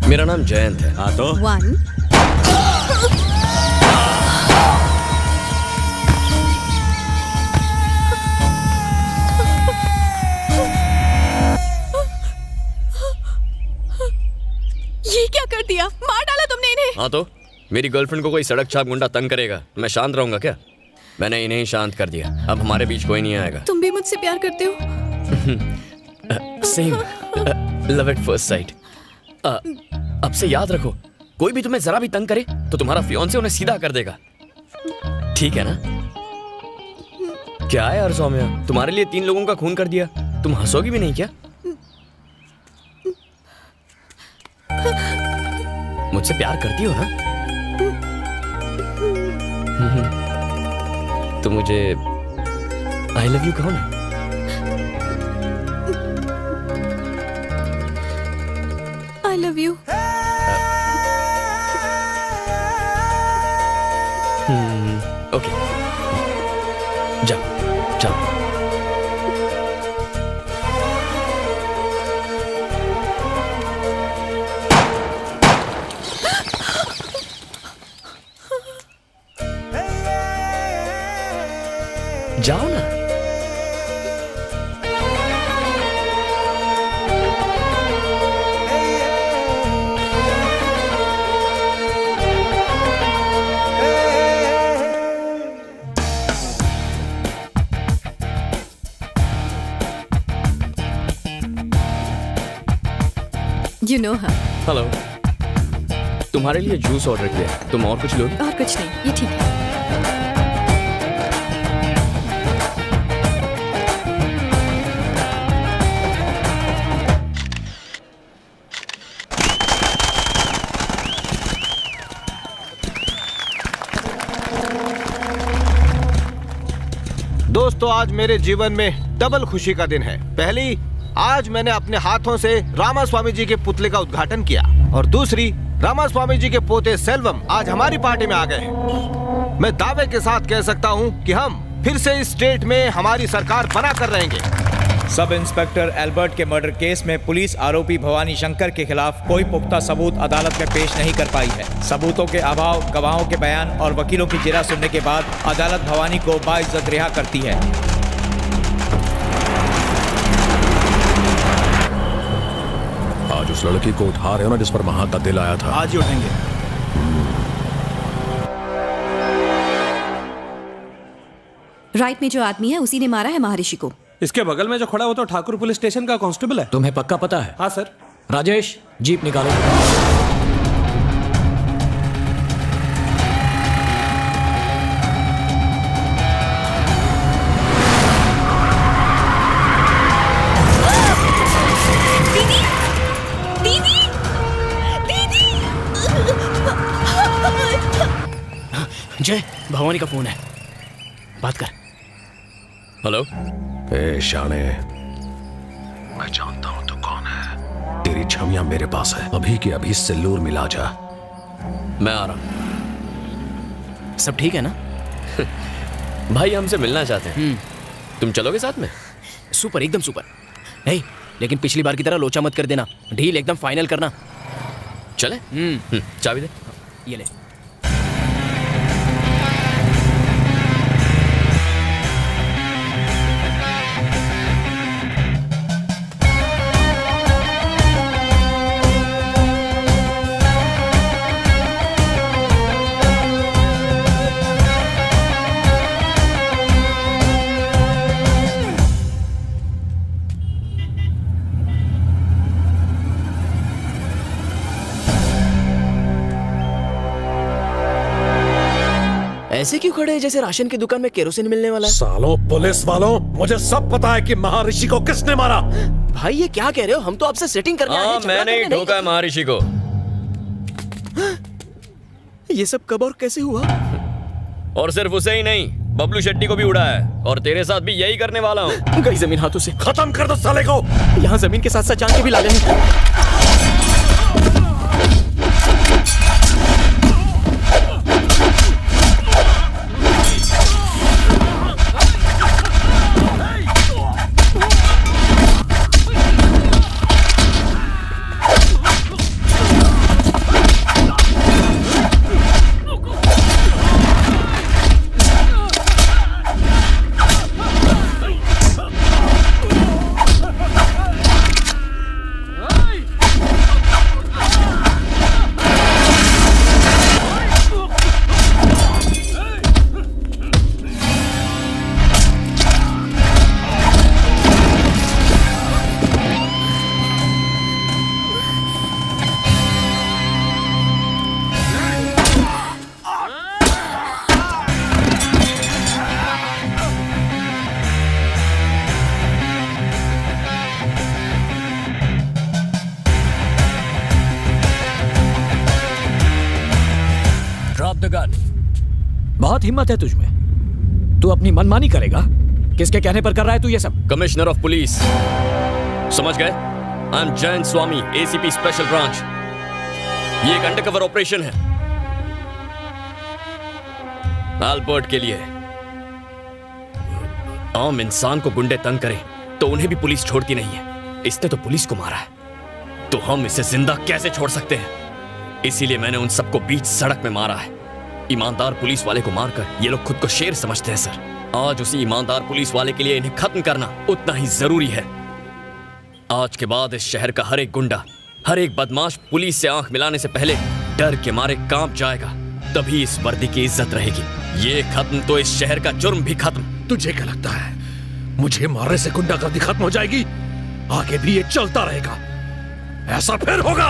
मेरा नाम जयंत है। हाँ तो 1 ये क्या कर दिया? मार डाला तुमने इन्हें। हाँ तो मेरी गर्लफ्रेंड को कोई सड़क छाप गुंडा तंग करेगा, मैं शांत रहूंगा क्या? मैंने इन्हें ही शांत कर दिया। अब हमारे बीच कोई नहीं आएगा। तुम भी मुझसे प्यार करते हो? Same, love at first sight. अब से याद रखो, कोई भी तुम्हें जरा भी तंग करे तो तुम्हारा फियांसे उन्हें सीधा कर देगा, ठीक है ना? क्या है यार सौम्या, तुम्हारे लिए 3 लोगों का खून कर दिया, तुम हंसोगी भी नहीं क्या? मुझसे प्यार करती हो ना? तो मुझे आई लव यू कहो ना। I love you. ओके, जाओ जाओ। जाओ ना। You know her. हेलो, तुम्हारे लिए जूस ऑर्डर किया, तुम और कुछ लोगे? और कुछ नहीं, ये ठीक है। दोस्तों, आज मेरे जीवन में डबल खुशी का दिन है। पहली, आज मैंने अपने हाथों से रामास्वामी जी के पुतले का उद्घाटन किया, और दूसरी, रामास्वामी जी के पोते सेल्वम आज हमारी पार्टी में आ गए हैं। मैं दावे के साथ कह सकता हूं कि हम फिर से इस स्टेट में हमारी सरकार बना कर रहेंगे। सब इंस्पेक्टर एल्बर्ट के मर्डर केस में पुलिस आरोपी भवानी शंकर के खिलाफ कोई पुख्ता सबूत अदालत में पेश नहीं कर पाई है। सबूतों के अभाव, गवाहों के बयान और वकीलों की जिरह सुनने के बाद अदालत भवानी को बाइज्जत रिहा करती है। आज उस लड़की को उठा रहे हो ना जिस पर महान का दिल आया था? आज ही उठेंगे। राइट में जो आदमी है उसी ने मारा है महर्षि को। इसके बगल में जो खड़ा है वो तो ठाकुर पुलिस स्टेशन का कांस्टेबल है। तुम्हें पक्का पता है? हाँ सर। राजेश, जीप निकालो। जय, भवानी का फोन है, बात कर। हेलो। ए शाने, मैं जानता हूं तू कौन है। तेरी छमिया मेरे पास है, अभी के अभी सिल्लूर मिला जा। मैं आ रहा हूं। सब ठीक है ना? भाई हमसे मिलना चाहते हैं। तुम चलोगे साथ में? सुपर, एकदम सुपर। नहीं, लेकिन पिछली बार की तरह लोचा मत कर देना, डील एकदम फाइनल करना। चले? चाबी दे। ये ले। ऐसे क्यों खड़े हैं जैसे राशन की दुकान में केरोसिन मिलने वाला है? सालों पुलिस वालों, मुझे सब पता है कि महर्षि को किसने मारा। भाई ये क्या कह रहे हो? हम तो आपसे सेटिंग करने आए हैं, झगड़ा मैंने ही करने नहीं। ठोका महर्षि को। ये सब कब और कैसे हुआ? और सिर्फ उसे ही नहीं, बबलू शेट्टी को भी उड़ा है, और तेरे साथ भी यही करने वाला हूँ। गई जमीन हाथों से। खत्म कर दो साले को। यहाँ जमीन के साथ साथ जान के भी लाले हैं। बहुत हिम्मत है तुझमें। तू अपनी मनमानी करेगा? किसके कहने पर कर रहा है तू ये सब? कमिश्नर ऑफ पुलिस, समझ गए? I am Jayant Swami, ACP special branch. ये एक अंडरकवर ऑपरेशन है एल्बर्ट के लिए। आम इंसान को गुंडे तंग करें तो उन्हें भी पुलिस छोड़ती नहीं है। इसने तो पुलिस को मारा है, तो हम इसे जिंदा कैसे छोड़ सकते हैं? इसीलिए मैंने उन सबको बीच सड़क में मारा है। ईमानदार पुलिस वाले को मारकर ये लोग खुद को शेर समझते हैं सर। आज उसी ईमानदार पुलिस वाले के लिए इन्हें खत्म करना उतना ही जरूरी है। आज के बाद इस शहर का हर एक गुंडा, हर एक बदमाश पुलिस से आंख मिलाने से पहले डर के मारे कांप जाएगा। तभी इस वर्दी की इज्जत रहेगी। ये खत्म तो इस शहर का जुर्म भी खत्म। तुझे क्या लगता है मुझे मारने से गुंडागर्दी खत्म हो जाएगी? आगे भी ये चलता रहेगा, ऐसा फिर होगा।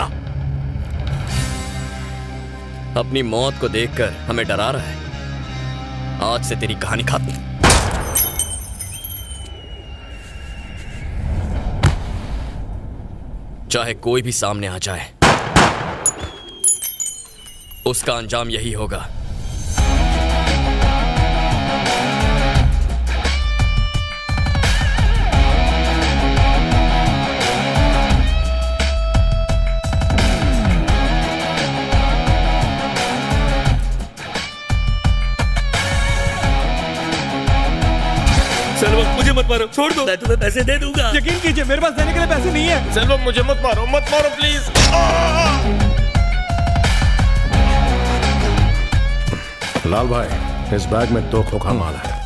अपनी मौत को देखकर हमें डरा रहा है। आज से तेरी कहानी खत्म। चाहे कोई भी सामने आ जाए, उसका अंजाम यही होगा। सेल्वम मुझे मत मारो, छोड़ दो। मैं तुम्हें पैसे दे दूंगा। यकीन कीजिए मेरे पास देने के लिए पैसे नहीं है। सेल्वम मुझे मत मारो प्लीज। लाल भाई, इस बैग में 2 खोखा माल है।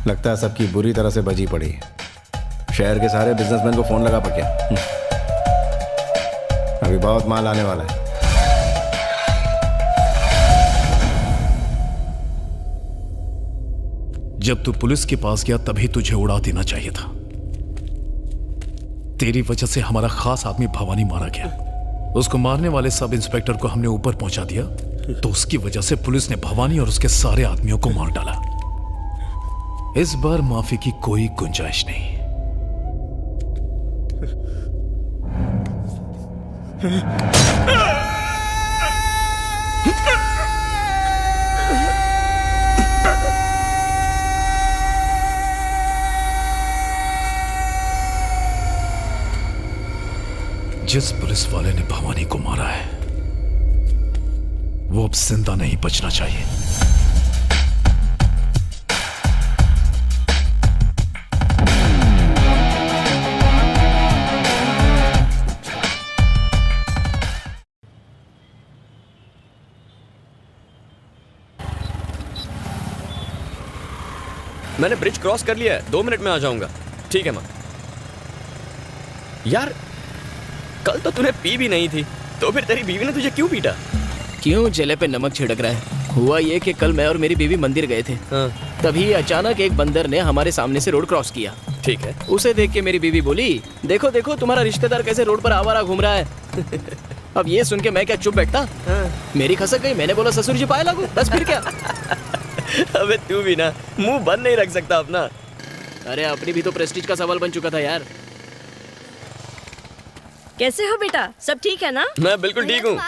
लगता है सबकी बुरी तरह से बजी पड़ी है। शहर के सारे बिजनेसमैन को फोन लगा पक्या। अभी बहुत माल आने वाला है। जब तू पुलिस के पास गया तभी तुझे उड़ा देना चाहिए था। तेरी वजह से हमारा खास आदमी भवानी मारा गया। उसको मारने वाले सब इंस्पेक्टर को हमने ऊपर पहुंचा दिया, तो उसकी वजह से पुलिस ने भवानी और उसके सारे आदमियों को मार डाला। इस बार माफी की कोई गुंजाइश नहीं। जिस पुलिस वाले ने भवानी को मारा है वो अब जिंदा नहीं बचना चाहिए। मैंने ब्रिज क्रॉस कर लिया है, 2 मिनट में आ जाऊंगा। ठीक है मां। यार कल तो तूने पी भी नहीं थी, तो फिर तेरी बीवी ने तुझे क्यों पीटा? क्यों जले पे नमक छिड़क रहा है? हुआ ये कि कल मैं और मेरी बीवी मंदिर गए थे। तभी अचानक एक बंदर ने हमारे सामने से रोड क्रॉस किया। ठीक है। उसे देख के मेरी बीवी बोली, देखो देखो तुम्हारा रिश्तेदार कैसे रोड पर आवारा घूम रहा है। अब ये सुन के मैं क्या चुप बैठता? मेरी खसक गई। मैंने बोला ससुर जी पाए लागू, बस फिर क्या। अबे तू भी ना मुंह बंद नहीं रख सकता अपना। अरे अपनी भी तो प्रेस्टीज का सवाल बन चुका था यार। कैसे हो बेटा, सब ठीक है ना? मैं बिल्कुल ठीक हूँ।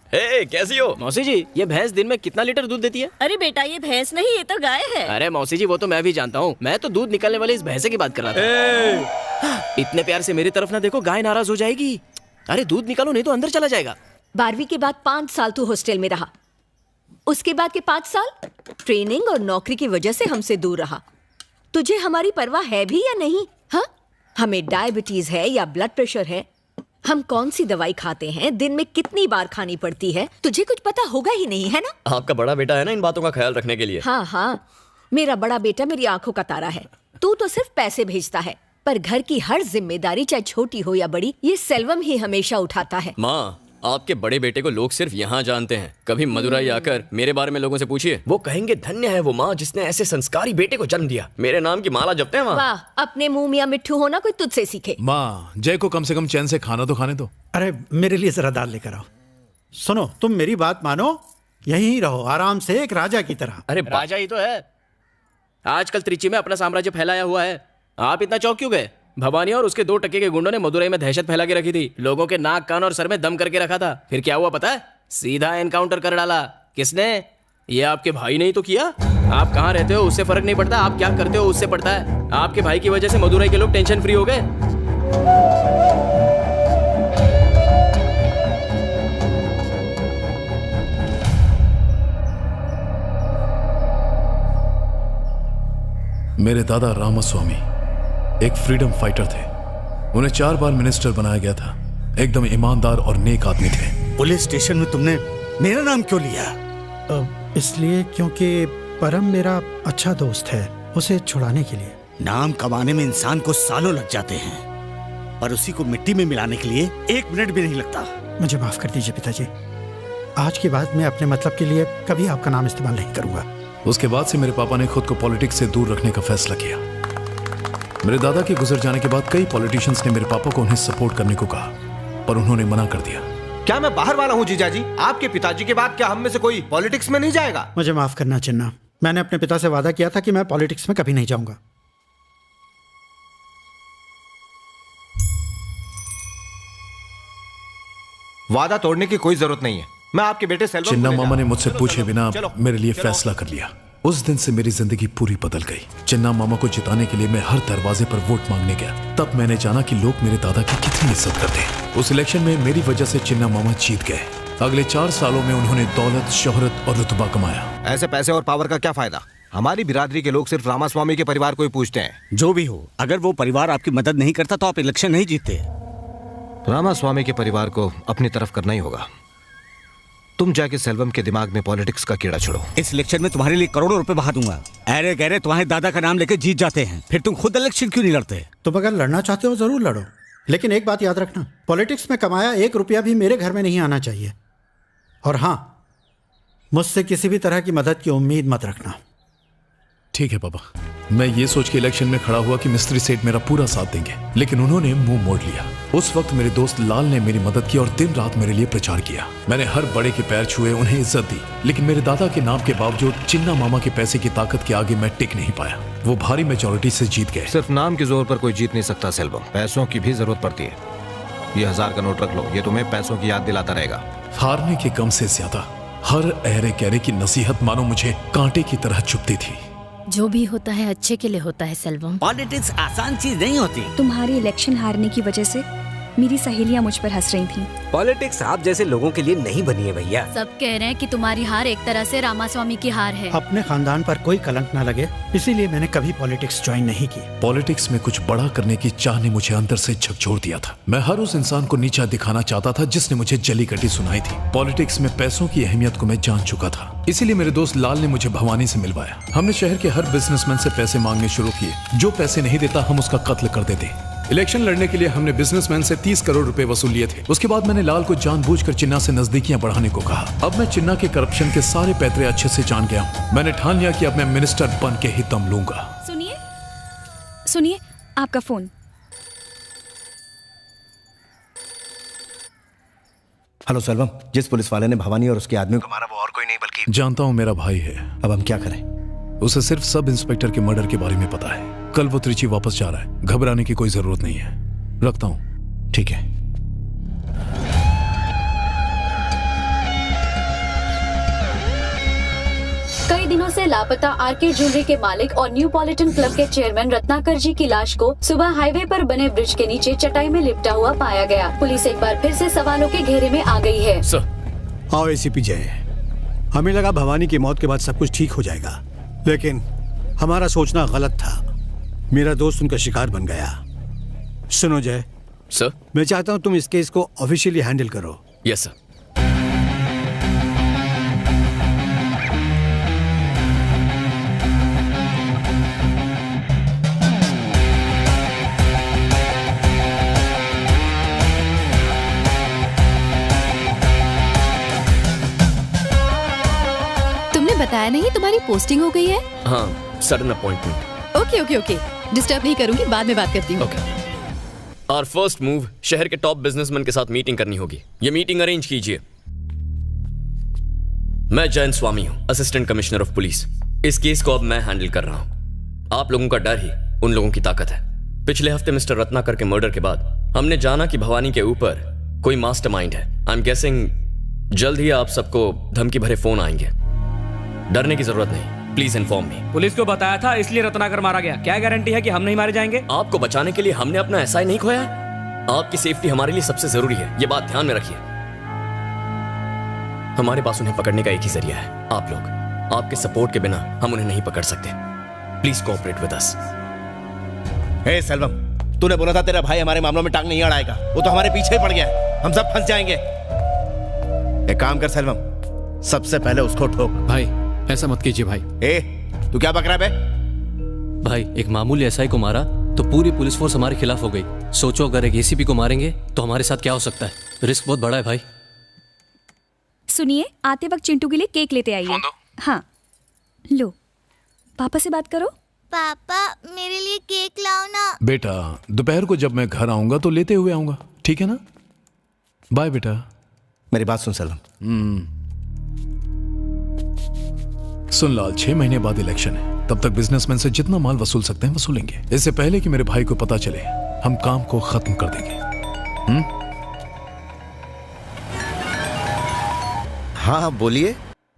हे, कैसी हो? मौसी जी, ये भैंस दिन में कितना लीटर दूध देती है? अरे बेटा, ये भैंस नहीं, ये तो गाय है। अरे मौसी जी, वो तो मैं भी जानता हूँ। मैं तो दूध निकलने वाली इस भैंसे की बात कर रहा था। इतने प्यार से मेरी तरफ ना देखो, गाय नाराज हो जाएगी। अरे दूध निकालो, नहीं तो अंदर चला जाएगा। 12वीं के बाद 5 साल तू हॉस्टल में रहा, उसके बाद के 5 साल ट्रेनिंग और नौकरी की वजह से हमसे दूर रहा। तुझे हमारी परवाह है भी या नहीं? हाँ, हमें डायबिटीज है या ब्लड प्रेशर है, हम कौन सी दवाई खाते हैं, दिन में कितनी बार खानी पड़ती है, तुझे कुछ पता होगा ही नहीं, है ना? आपका बड़ा बेटा है ना इन बातों का ख्याल रखने के लिए। हाँ हाँ, मेरा बड़ा बेटा मेरी आंखों का तारा है। तू तो सिर्फ पैसे भेजता है, पर घर की हर जिम्मेदारी चाहे छोटी हो या बड़ी, ये सेल्वम ही हमेशा उठाता है। माँ, आपके बड़े बेटे को लोग सिर्फ यहाँ जानते हैं। कभी मदुराई आकर मेरे बारे में लोगों से पूछिए, वो कहेंगे धन्य है वो माँ जिसने ऐसे संस्कारी बेटे को जन्म दिया। मेरे नाम की माला जपते हैं वहाँ। वाह, अपने मुंह मियां मिट्ठू होना कोई तुझसे सीखे। माँ, जय को कम से कम चैन से खाना तो खाने दो। अरे मेरे लिए जरा दाल लेकर आओ। सुनो, तुम मेरी बात मानो, यहीं रहो आराम से एक राजा की तरह। अरे राजा ही तो है। आजकल त्रिची में अपना साम्राज्य फैलाया हुआ है। आप इतना चौंक क्यों गए? भवानी और उसके 2 टके के गुंडों ने मदुरई में दहशत फैला के रखी थी। लोगों के नाक, कान और सर में दम करके रखा था। फिर क्या हुआ पता है? सीधा एनकाउंटर कर डाला। किसने? ये आपके भाई ने ही तो किया। आप कहाँ रहते हो उससे फर्क नहीं पड़ता, आप क्या करते हो उससे पड़ता है। आपके भाई की वजह से मदुरई के लोग टेंशन फ्री हो गए। मेरे दादा रामास्वामी एक फ्रीडम फाइटर थे। उन्हें 4 बार मिनिस्टर बनाया गया था। एकदम ईमानदार और नेक आदमी थे। पुलिस स्टेशन में तुमने मेरा नाम क्यों लिया? इसलिए क्योंकि परम मेरा अच्छा दोस्त है, उसे छुड़ाने के लिए। नाम कमाने में इंसान को सालों लग जाते हैं, पर उसी को मिट्टी में मिलाने के लिए 1 मिनट भी नहीं लगता। मुझे माफ कर दीजिए पिताजी, आज के बाद मैं अपने मतलब के लिए कभी आपका नाम इस्तेमाल नहीं करूंगा। उसके बाद से मेरे पापा ने खुद को पॉलिटिक्स से दूर रखने का फैसला किया। मेरे दादा के गुजर जाने के बाद कई पॉलिटिशियंस ने मेरे पापा को उन्हें सपोर्ट करने को कहा, पर उन्होंने मना कर दिया। क्या मैं बाहर वाला हूँ जीजाजी? आपके पिताजी के बाद क्या हम में से कोई पॉलिटिक्स में नहीं जाएगा? मुझे माफ करना चिन्ना, मैंने अपने पिता से वादा किया था कि मैं पॉलिटिक्स में कभी नहीं जाऊंगा। वादा तोड़ने की कोई जरूरत नहीं है। मैं आपके बेटे सेल्वम चिन्ना मामा ने मुझसे पूछे बिना मेरे लिए फैसला कर लिया। उस दिन से मेरी जिंदगी पूरी बदल गई। चिन्ना मामा को जिताने के लिए मैं हर दरवाजे पर वोट मांगने गया। तब मैंने जाना कि लोग मेरे दादा की कितनी इज्जत करते हैं। उस इलेक्शन में मेरी वजह से चिन्ना मामा जीत गए। अगले 4 सालों में उन्होंने दौलत, शोहरत और रुतबा कमाया। ऐसे पैसे और पावर का क्या फायदा? हमारी बिरादरी के लोग सिर्फ रामास्वामी के परिवार को ही पूछते हैं। जो भी हो, अगर वो परिवार आपकी मदद नहीं करता तो आप इलेक्शन नहीं जीतते। रामास्वामी के परिवार को अपनी तरफ करना ही होगा। तुम जाके सेल्वम के दिमाग में पॉलिटिक्स का कीड़ा छोड़ो। इस इलेक्शन में तुम्हारे लिए करोड़ों रुपए बहा दूंगा। अरे गहरे तुम्हारे दादा का नाम लेके जीत जाते हैं, फिर तुम खुद इलेक्शन क्यों नहीं लड़ते? तुम अगर लड़ना चाहते हो जरूर लड़ो, लेकिन एक बात याद रखना, पॉलिटिक्स में कमाया 1 रुपया भी मेरे घर में नहीं आना चाहिए। और हाँ, मुझसे किसी भी तरह की मदद की उम्मीद मत रखना। ठीक है पापा। मैं ये सोच के इलेक्शन में खड़ा हुआ कि मिस्त्री सेठ मेरा पूरा साथ देंगे, लेकिन उन्होंने मुंह मोड़ लिया। उस वक्त मेरे दोस्त लाल ने मेरी मदद की और दिन रात मेरे लिए प्रचार किया। मैंने हर बड़े के पैर छुए, उन्हें इज्जत दी, लेकिन मेरे दादा के नाम के बावजूद चिन्ना मामा के पैसे की ताकत के आगे मैं टिक नहीं पाया। वो भारी मेजोरिटी से जीत गए। सिर्फ नाम के जोर पर कोई जीत नहीं सकता सेल्वम, पैसों की भी जरूरत पड़ती है। ये 1000 का नोट रख लो, ये तुम्हें पैसों की याद दिलाता रहेगा। हारने के गम से ज्यादा हर अहरे गहरे की नसीहत मानो मुझे कांटे की तरह चुभती थी। जो भी होता है अच्छे के लिए होता है सेल्वम। पॉलिटिक्स आसान चीज नहीं होती। तुम्हारी इलेक्शन हारने की वजह से मेरी सहेलियां मुझ पर हंस रही थीं। पॉलिटिक्स आप जैसे लोगों के लिए नहीं बनी है भैया। सब कह रहे हैं कि तुम्हारी हार एक तरह से रामास्वामी की हार है। अपने खानदान पर कोई कलंक ना लगे, इसीलिए मैंने कभी पॉलिटिक्स ज्वाइन नहीं की। पॉलिटिक्स में कुछ बड़ा करने की चाह ने मुझे अंदर से झकझोर दिया था। मैं हर उस इंसान को नीचा दिखाना चाहता था जिसने मुझे जली कटी सुनाई थी। पॉलिटिक्स में पैसों की अहमियत को मैं जान चुका था, इसीलिए मेरे दोस्त लाल ने मुझे भवानी से मिलवाया। हमने शहर के हर बिजनेसमैन से पैसे मांगने शुरू किए। जो पैसे नहीं देता हम उसका कत्ल कर देते। इलेक्शन लड़ने के लिए हमने बिजनेसमैन से 30 करोड़ रुपए वसूल लिए थे। उसके बाद मैंने लाल को जानबूझकर चिन्ना से नजदीकियां बढ़ाने को कहा। अब मैं चिन्ना के करप्शन के सारे पैतरे अच्छे से जान गया हूं। मैंने ठान लिया कि अब मैं मिनिस्टर बन के ही दम लूंगा। सुनिए सुनिए, आपका फोन। हेलो सलवम, जिस पुलिस वाले ने भवानी और उसके आदमी को मारा वो और कोई नहीं बल्कि जानता हूँ, मेरा भाई है। अब हम क्या करें? उसे सिर्फ सब इंस्पेक्टर के मर्डर के बारे में पता है। कल वो त्रिची वापस जा रहा है, घबराने की कोई जरूरत नहीं है। रखता हूँ। ठीक है। कई दिनों से लापता आरके ज्वेलरी के मालिक और न्यू पॉलिटन क्लब के चेयरमैन रत्नाकर जी की लाश को सुबह हाईवे पर बने ब्रिज के नीचे चटाई में लिपटा हुआ पाया गया। पुलिस एक बार फिर से सवालों के घेरे में आ गई है। आओ एसीपी जय, हमें लगा भवानी की मौत के बाद सब कुछ ठीक हो जाएगा, लेकिन हमारा सोचना गलत था। मेरा दोस्त उनका शिकार बन गया। सुनो जय सर, मैं चाहता हूँ तुम इस केस को ऑफिशियली हैंडल करो। Yes sir. तुमने बताया नहीं तुम्हारी पोस्टिंग हो गई है? हाँ, sudden appointment. Okay okay okay, disturb नहीं करूंगी, बाद में बात करती हूँ। और फर्स्ट मूव, शहर के टॉप बिजनेसमैन के साथ मीटिंग करनी होगी। ये मीटिंग अरेंज कीजिए। मैं जयंत स्वामी हूँ, असिस्टेंट कमिश्नर ऑफ पुलिस। इस केस को अब मैं हैंडल कर रहा हूँ। आप लोगों का डर ही उन लोगों की ताकत है। पिछले हफ्ते मिस्टर रत्नाकर के मर्डर के बाद हमने जाना कि भवानी के ऊपर कोई मास्टरमाइंड है। आई एम गेसिंग जल्द ही आप सबको धमकी भरे फोन आएंगे। डरने की जरूरत नहीं, प्लीज इन्फॉर्म मी। पुलिस को बताया था इसलिए रत्नाकर मारा गया। क्या गारंटी है कि हम नहीं मारे जाएंगे? आपको बचाने के लिए हमने अपना एसआई नहीं खोया। आपकी सेफ्टी हमारे लिए सबसे जरूरी है, ये बात ध्यान में रखिए। हमारे पास उन्हें पकड़ने का एक ही जरिया है, आप लोग। आपके सपोर्ट के बिना हम उन्हें नहीं पकड़ सकते। Please cooperate with us. Hey Selvam, तूने बोला था तेरा भाई हमारे मामलों में टांग नहीं अड़ाएगा। वो तो हमारे पीछे ही पड़ गया है। हम सब फंस जाएंगे। एक काम कर सेल्वम, सबसे पहले उसको ठोक। भाई ऐसा मत कीजिए भाई। तू क्या बक रहा है बे? भाई एक मामूली एसआई को मारा तो पूरी पुलिस फोर्स हमारे खिलाफ हो गई। सोचो अगर एक एसीपी को मारेंगे तो हमारे साथ क्या हो सकता है। रिस्क बहुत बड़ा है भाई। सुनिए, आते वक्त चिंटू के लिए केक लेते आइए। हाँ लो, पापा से बात करो। पापा मेरे लिए केक लाओ ना। बेटा दोपहर को जब मैं घर आऊंगा तो लेते हुए आऊंगा, ठीक है ना? बाय बेटा। मेरी बात सुन सलम। सुन लाल, 6 महीने बाद इलेक्शन है। तब तक बिजनेसमैन से जितना माल वसूल सकते हैं वसूलेंगे। इससे पहले कि मेरे भाई को पता चले हम काम को खत्म कर देंगे। हाँ बोलिए।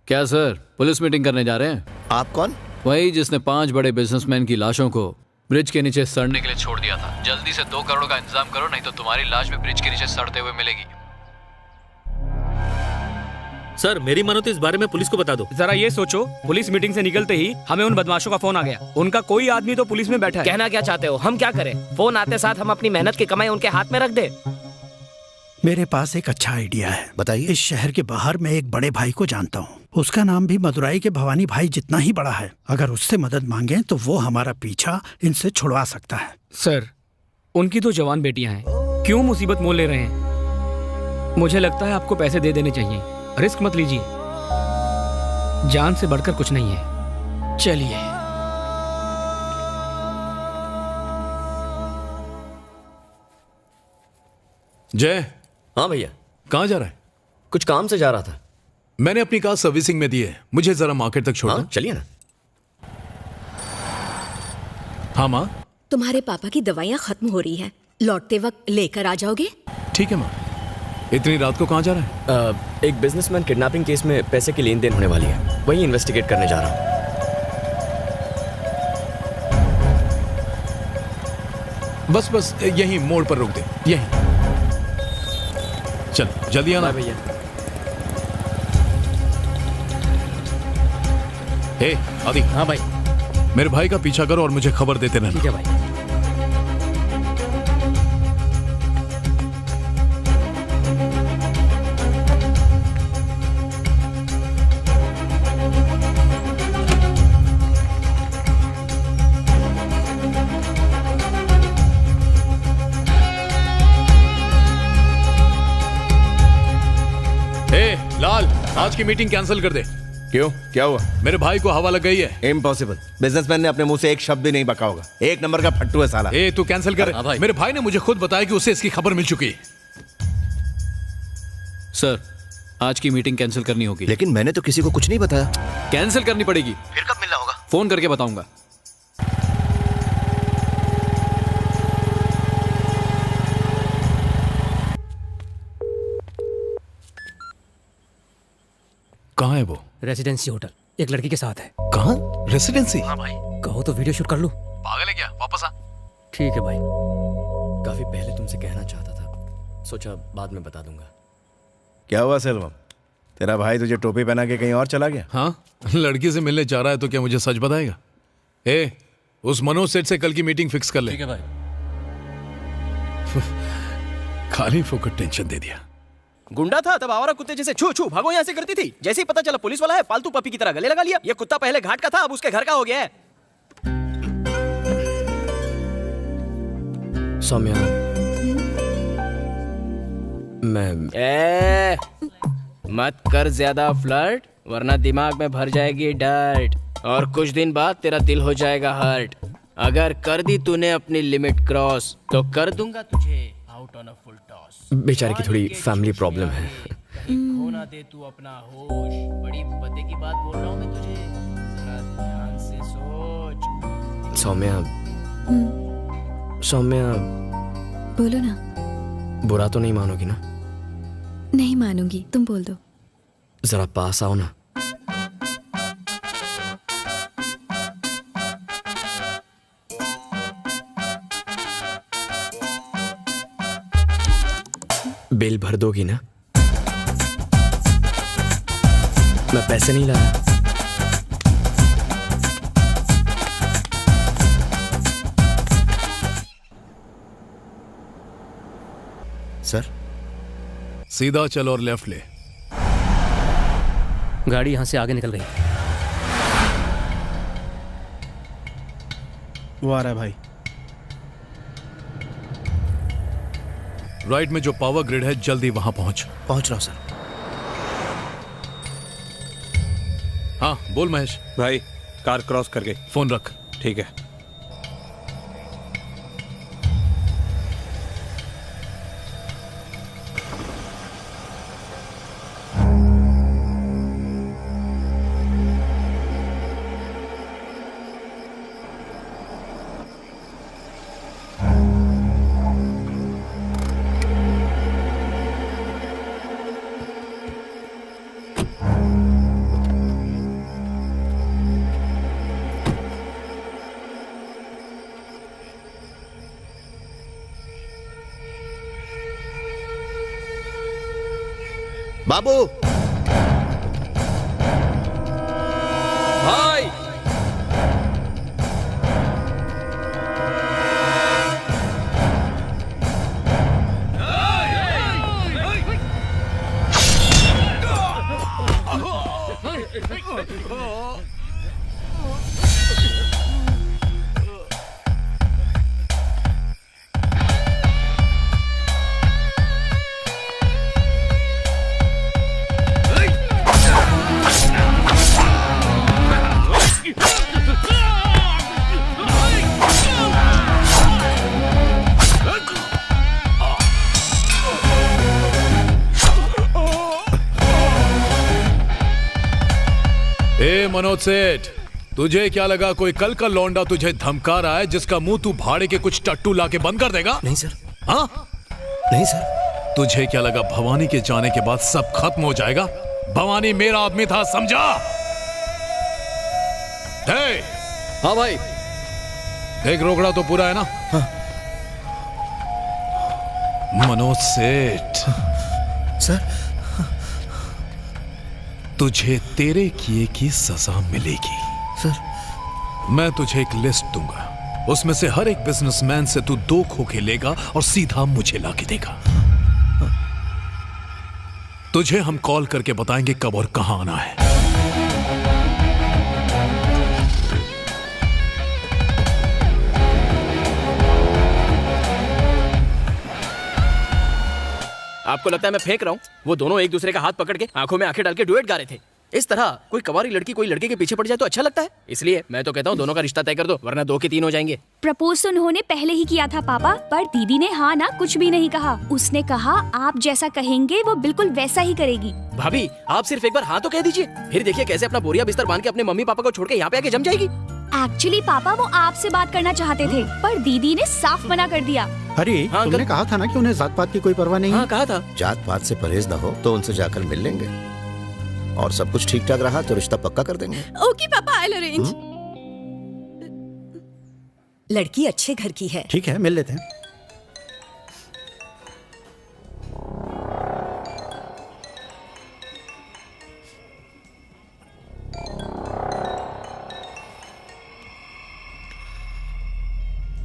क्या सर, पुलिस मीटिंग करने जा रहे हैं? आप कौन? वही जिसने 5 बड़े बिजनेसमैन की लाशों को ब्रिज के नीचे सड़ने के लिए छोड़ दिया था। जल्दी से 2 करोड़ का इंतजाम करो, नहीं तो तुम्हारी लाश भी ब्रिज के नीचे सड़ते हुए मिलेगी। सर मेरी मानो तो इस बारे में पुलिस को बता दो। जरा ये सोचो, पुलिस मीटिंग से निकलते ही हमें उन बदमाशों का फोन आ गया। उनका कोई आदमी तो पुलिस में बैठा है। कहना क्या चाहते हो? हम क्या करें? फोन आते साथ हम अपनी मेहनत की कमाई उनके हाथ में रख दे। मेरे पास एक अच्छा आइडिया है। बताइए। इस शहर के बाहर मैं एक बड़े भाई को जानता हूँ। उसका नाम भी मदुराई के भवानी भाई जितना ही बड़ा है। अगर उससे मदद मांगे तो वो हमारा पीछा इनसे छुड़वा सकता है। सर, उनकी तो जवान बेटियां हैं, क्यों मुसीबत मोल ले रहे हैं? मुझे लगता है आपको पैसे दे देने चाहिए। रिस्क मत लीजिए, जान से बढ़कर कुछ नहीं है। चलिए। जय। हाँ भैया। कहाँ जा रहा है? कुछ काम से जा रहा था। मैंने अपनी कार सर्विसिंग में दी है, मुझे जरा मार्केट तक छोड़ो। हाँ, चलिए ना। हाँ माँ। तुम्हारे पापा की दवाइयाँ खत्म हो रही हैं, लौटते वक्त लेकर आ जाओगे? ठीक है माँ। इतनी रात को कहाँ जा रहा है? एक बिजनेसमैन किडनैपिंग केस में पैसे की लेन देन होने वाली है, वही इन्वेस्टिगेट करने जा रहा हूँ। बस यहीं मोड़ पर रोक दे, यहीं। चल जल्दी आना भैया। हे आदि। हाँ भाई। मेरे भाई का पीछा करो और मुझे खबर देते रहना। ठीक है भाई। लाल, आज की मीटिंग कैंसिल कर दे। क्यों, क्या हुआ? मेरे भाई को हवा लग गई है। इम्पॉसिबल। बिजनेसमैन ने अपने मुंह से एक शब्द भी नहीं बका होगा। एक नंबर का फट्टू है साला। तू कैंसिल कर। मेरे भाई ने मुझे खुद बताया कि उसे इसकी खबर मिल चुकी है। सर, आज की मीटिंग कैंसिल करनी होगी। लेकिन मैंने तो किसी को कुछ नहीं बताया। कैंसिल करनी पड़ेगी। फिर कब मिलना होगा? फोन करके बताऊंगा। कहाँ है वो? रेसिडेंसी होटल, एक लड़की के साथ है। कहाँ? रेसिडेंसी? हाँ भाई। कहो तो वीडियो शूट कर लूं। पागल है क्या? वापस आ। ठीक है भाई। काफी पहले तुमसे कहना चाहता था, सोचा बाद में बता दूंगा। क्या हुआ सेल्वम? तेरा भाई तुझे टोपी पहना के कहीं और चला गया? हाँ, लड़की से मिलने चाह रहा है तो क्या मुझे सच बताएगा? उस मनोज सेठ से कल की मीटिंग फिक्स कर ले। ठीक है भाई। खाली फोकट टेंशन दे दिया। गुंडा था तब आवारा कुत्ते जैसे छू छू भागो यहाँ से करती थी। जैसे ही पता चला पुलिस वाला है, पालतू पपी की तरह गले लगा लिया। ये कुत्ता पहले घाट का था, अब उसके घर का हो गया है। सौम्या, मैं मत कर ज्यादा फ्लर्ट, वरना दिमाग में भर जाएगी डर्ट और कुछ दिन बाद तेरा दिल हो जाएगा हर्ट। अगर कर दी तूने अपनी लिमिट क्रॉस तो कर दूंगा तुझे out on a full toss. बेचारे की थोड़ी फैमिली प्रॉब्लम है। खोना दे तू अपना होश, बड़ी पते की बात बोल रहा हूँ मैं तुझे, जरा ध्यान से सोच। सौम्या, सौम्या, बोलो ना। बुरा तो नहीं मानोगी ना? नहीं मानूंगी, तुम बोल दो। जरा पास आओ ना। बिल भर दोगी ना? मैं पैसे नहीं लाया। सर, सीधा चल और लेफ्ट ले। गाड़ी यहाँ से आगे निकल गई। वो आ रहा है भाई। राइट में जो पावर ग्रिड है, जल्दी वहां पहुंच रहा हूं सर। हाँ बोल महेश। भाई कार क्रॉस कर गई। फोन रख। ठीक है। बाबू भाई, मनोज सेठ, तुझे क्या लगा कोई कल का लौंडा तुझे धमका रहा है जिसका मुंह तू भाड़े के कुछ टट्टू लाके बंद कर देगा? नहीं सर। हाँ? नहीं सर। तुझे क्या लगा भवानी के जाने के बाद सब खत्म हो जाएगा? भवानी मेरा आदमी था, समझा? हाँ भाई। एक रोकड़ा तो पूरा है ना? हाँ। मनोज सेठ सर, तुझे तेरे किए की सजा मिलेगी। सर, मैं तुझे एक लिस्ट दूंगा, उसमें से हर एक बिजनेसमैन से तू 2 खोखे लेगा और सीधा मुझे लाके देगा। तुझे हम कॉल करके बताएंगे कब और कहां आना है। आपको लगता है मैं फेंक रहा हूँ? वो दोनों एक दूसरे का हाथ पकड़ के आंखों में आंखें डाल के डुएट गा रहे थे। इस तरह कोई कवारी लड़की कोई लड़के के पीछे पड़ जाए तो अच्छा लगता है। इसलिए मैं तो कहता हूँ दोनों का रिश्ता तय कर दो, वरना 2 के 3 हो जाएंगे। प्रपोज तो उन्होंने पहले ही किया था पापा, पर दीदी ने हाँ ना कुछ भी नहीं कहा। उसने कहा आप जैसा कहेंगे वो बिल्कुल वैसा ही करेगी। भाभी आप सिर्फ एक बार हाँ तो कह दीजिए, फिर देखिए कैसे अपना बोरिया बिस्तर बांध के अपने मम्मी पापा को छोड़ के यहाँ पे आके जम जाएगी। एक्चुअली पापा वो आपसे बात करना चाहते थे, पर दीदी ने साफ मना कर दिया। अरे तुमने कहा था ना कि उन्हें जात पात की कोई परवाह नहीं। हाँ कहा था। जात पात से परहेज ना हो तो उनसे जाकर मिल लेंगे, और सब कुछ ठीक ठाक रहा तो रिश्ता पक्का कर देंगे। ओके पापा, आई विल अरेंज। लड़की अच्छे घर की है। ठीक है, मिल लेते हैं।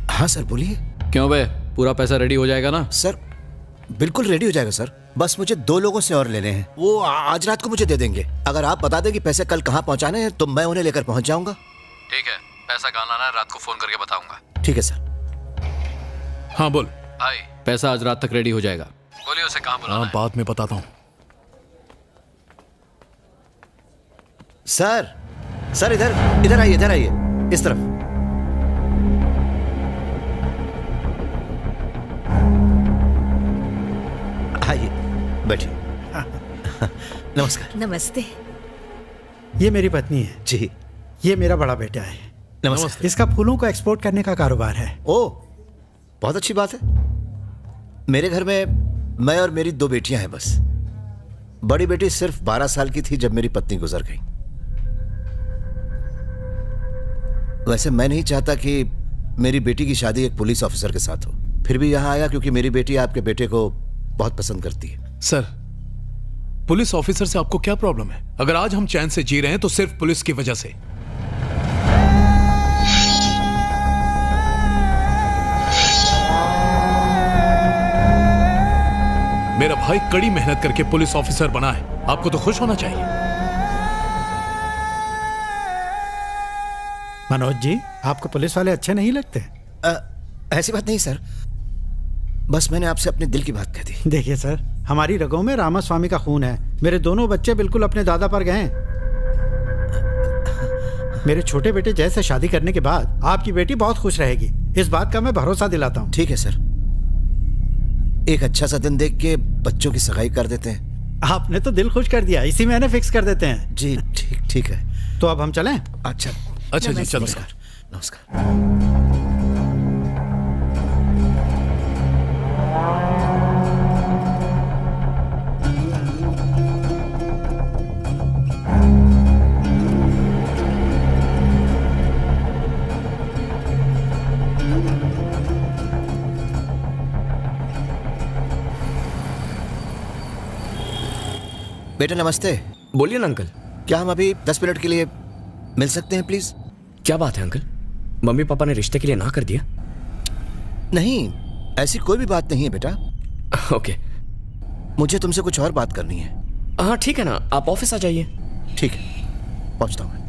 हाँ सर बोलिए। क्यों बे, पूरा पैसा रेडी हो जाएगा ना? सर बिल्कुल रेडी हो जाएगा सर, बस मुझे 2 लोगों से और लेने हैं, वो आज रात को मुझे दे देंगे। अगर आप बता दें कि पैसे कल कहाँ पहुँचाने हैं तो मैं उन्हें लेकर पहुँच जाऊंगा। ठीक है, पैसा कहाँ लाना है रात को फोन करके बताऊंगा। ठीक है सर। हाँ बोल भाई, पैसा आज रात तक रेडी हो जाएगा। बोलिए उसे कहाँ बुलाना है? बाद में बताता हूँ। सर सर इधर आइए इस तरफ। आइए बैठिए। नमस्कार। नमस्ते। ये मेरी पत्नी है जी। ये मेरा बड़ा बेटा है। नमस्कार। इसका फूलों को एक्सपोर्ट करने का कारोबार है। ओह बहुत अच्छी बात है। मेरे घर में मैं और मेरी 2 बेटियां हैं बस। बड़ी बेटी सिर्फ 12 साल की थी जब मेरी पत्नी गुजर गई। वैसे मैं नहीं चाहता कि मेरी बेटी की शादी एक पुलिस ऑफिसर के साथ हो, फिर भी यहां आया क्योंकि मेरी बेटी आपके बेटे को बहुत पसंद करती है। सर, पुलिस ऑफिसर से आपको क्या प्रॉब्लम है? अगर आज हम चैन से जी रहे हैं तो सिर्फ पुलिस की वजह से। मेरा भाई कड़ी मेहनत करके पुलिस ऑफिसर बना है, आपको तो खुश होना चाहिए। मनोज जी, आपको पुलिस वाले अच्छे नहीं लगते? ऐसी बात नहीं सर, बस मैंने आपसे अपने दिल की बात कह दी। देखिए सर, हमारी रगों में रामास्वामी का खून है। मेरे दोनों बच्चे बिल्कुल अपने दादा पर गए। मेरे छोटे बेटे जैसे शादी करने के बाद आपकी बेटी बहुत खुश रहेगी, इस बात का मैं भरोसा दिलाता हूँ। ठीक है सर, एक अच्छा सा दिन देख के बच्चों की सगाई कर देते हैं। आपने तो दिल खुश कर दिया, इसी महीने फिक्स कर देते हैं। जी ठीक है। तो अब हम चलें? अच्छा जी चलो। नमस्कार। बेटा नमस्ते। बोलिए ना अंकल। क्या हम अभी 10 मिनट के लिए मिल सकते हैं प्लीज? क्या बात है अंकल, मम्मी पापा ने रिश्ते के लिए ना कर दिया? नहीं, ऐसी कोई भी बात नहीं है बेटा। ओके। मुझे तुमसे कुछ और बात करनी है। हाँ ठीक है ना, आप ऑफिस आ जाइए। ठीक है, पहुंचता हूँ।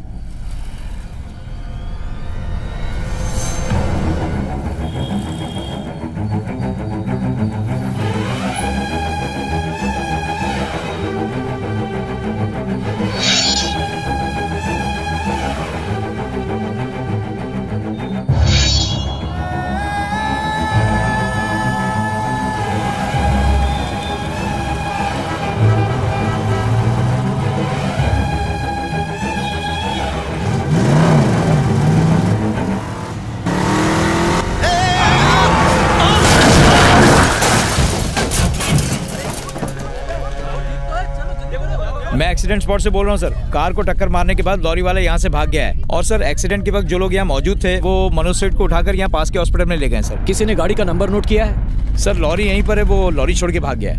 मैं एक्सीडेंट स्पॉट से बोल रहा हूँ सर। कार को टक्कर मारने के बाद लॉरी वाला यहाँ से भाग गया है। और सर एक्सीडेंट के वक्त जो लोग यहाँ मौजूद थे वो मनोज सेठ को उठाकर यहाँ पास के हॉस्पिटल में ले गए सर। किसी ने गाड़ी का नंबर नोट किया है? सर लॉरी यहीं पर है, वो लॉरी छोड़ के भाग गया है।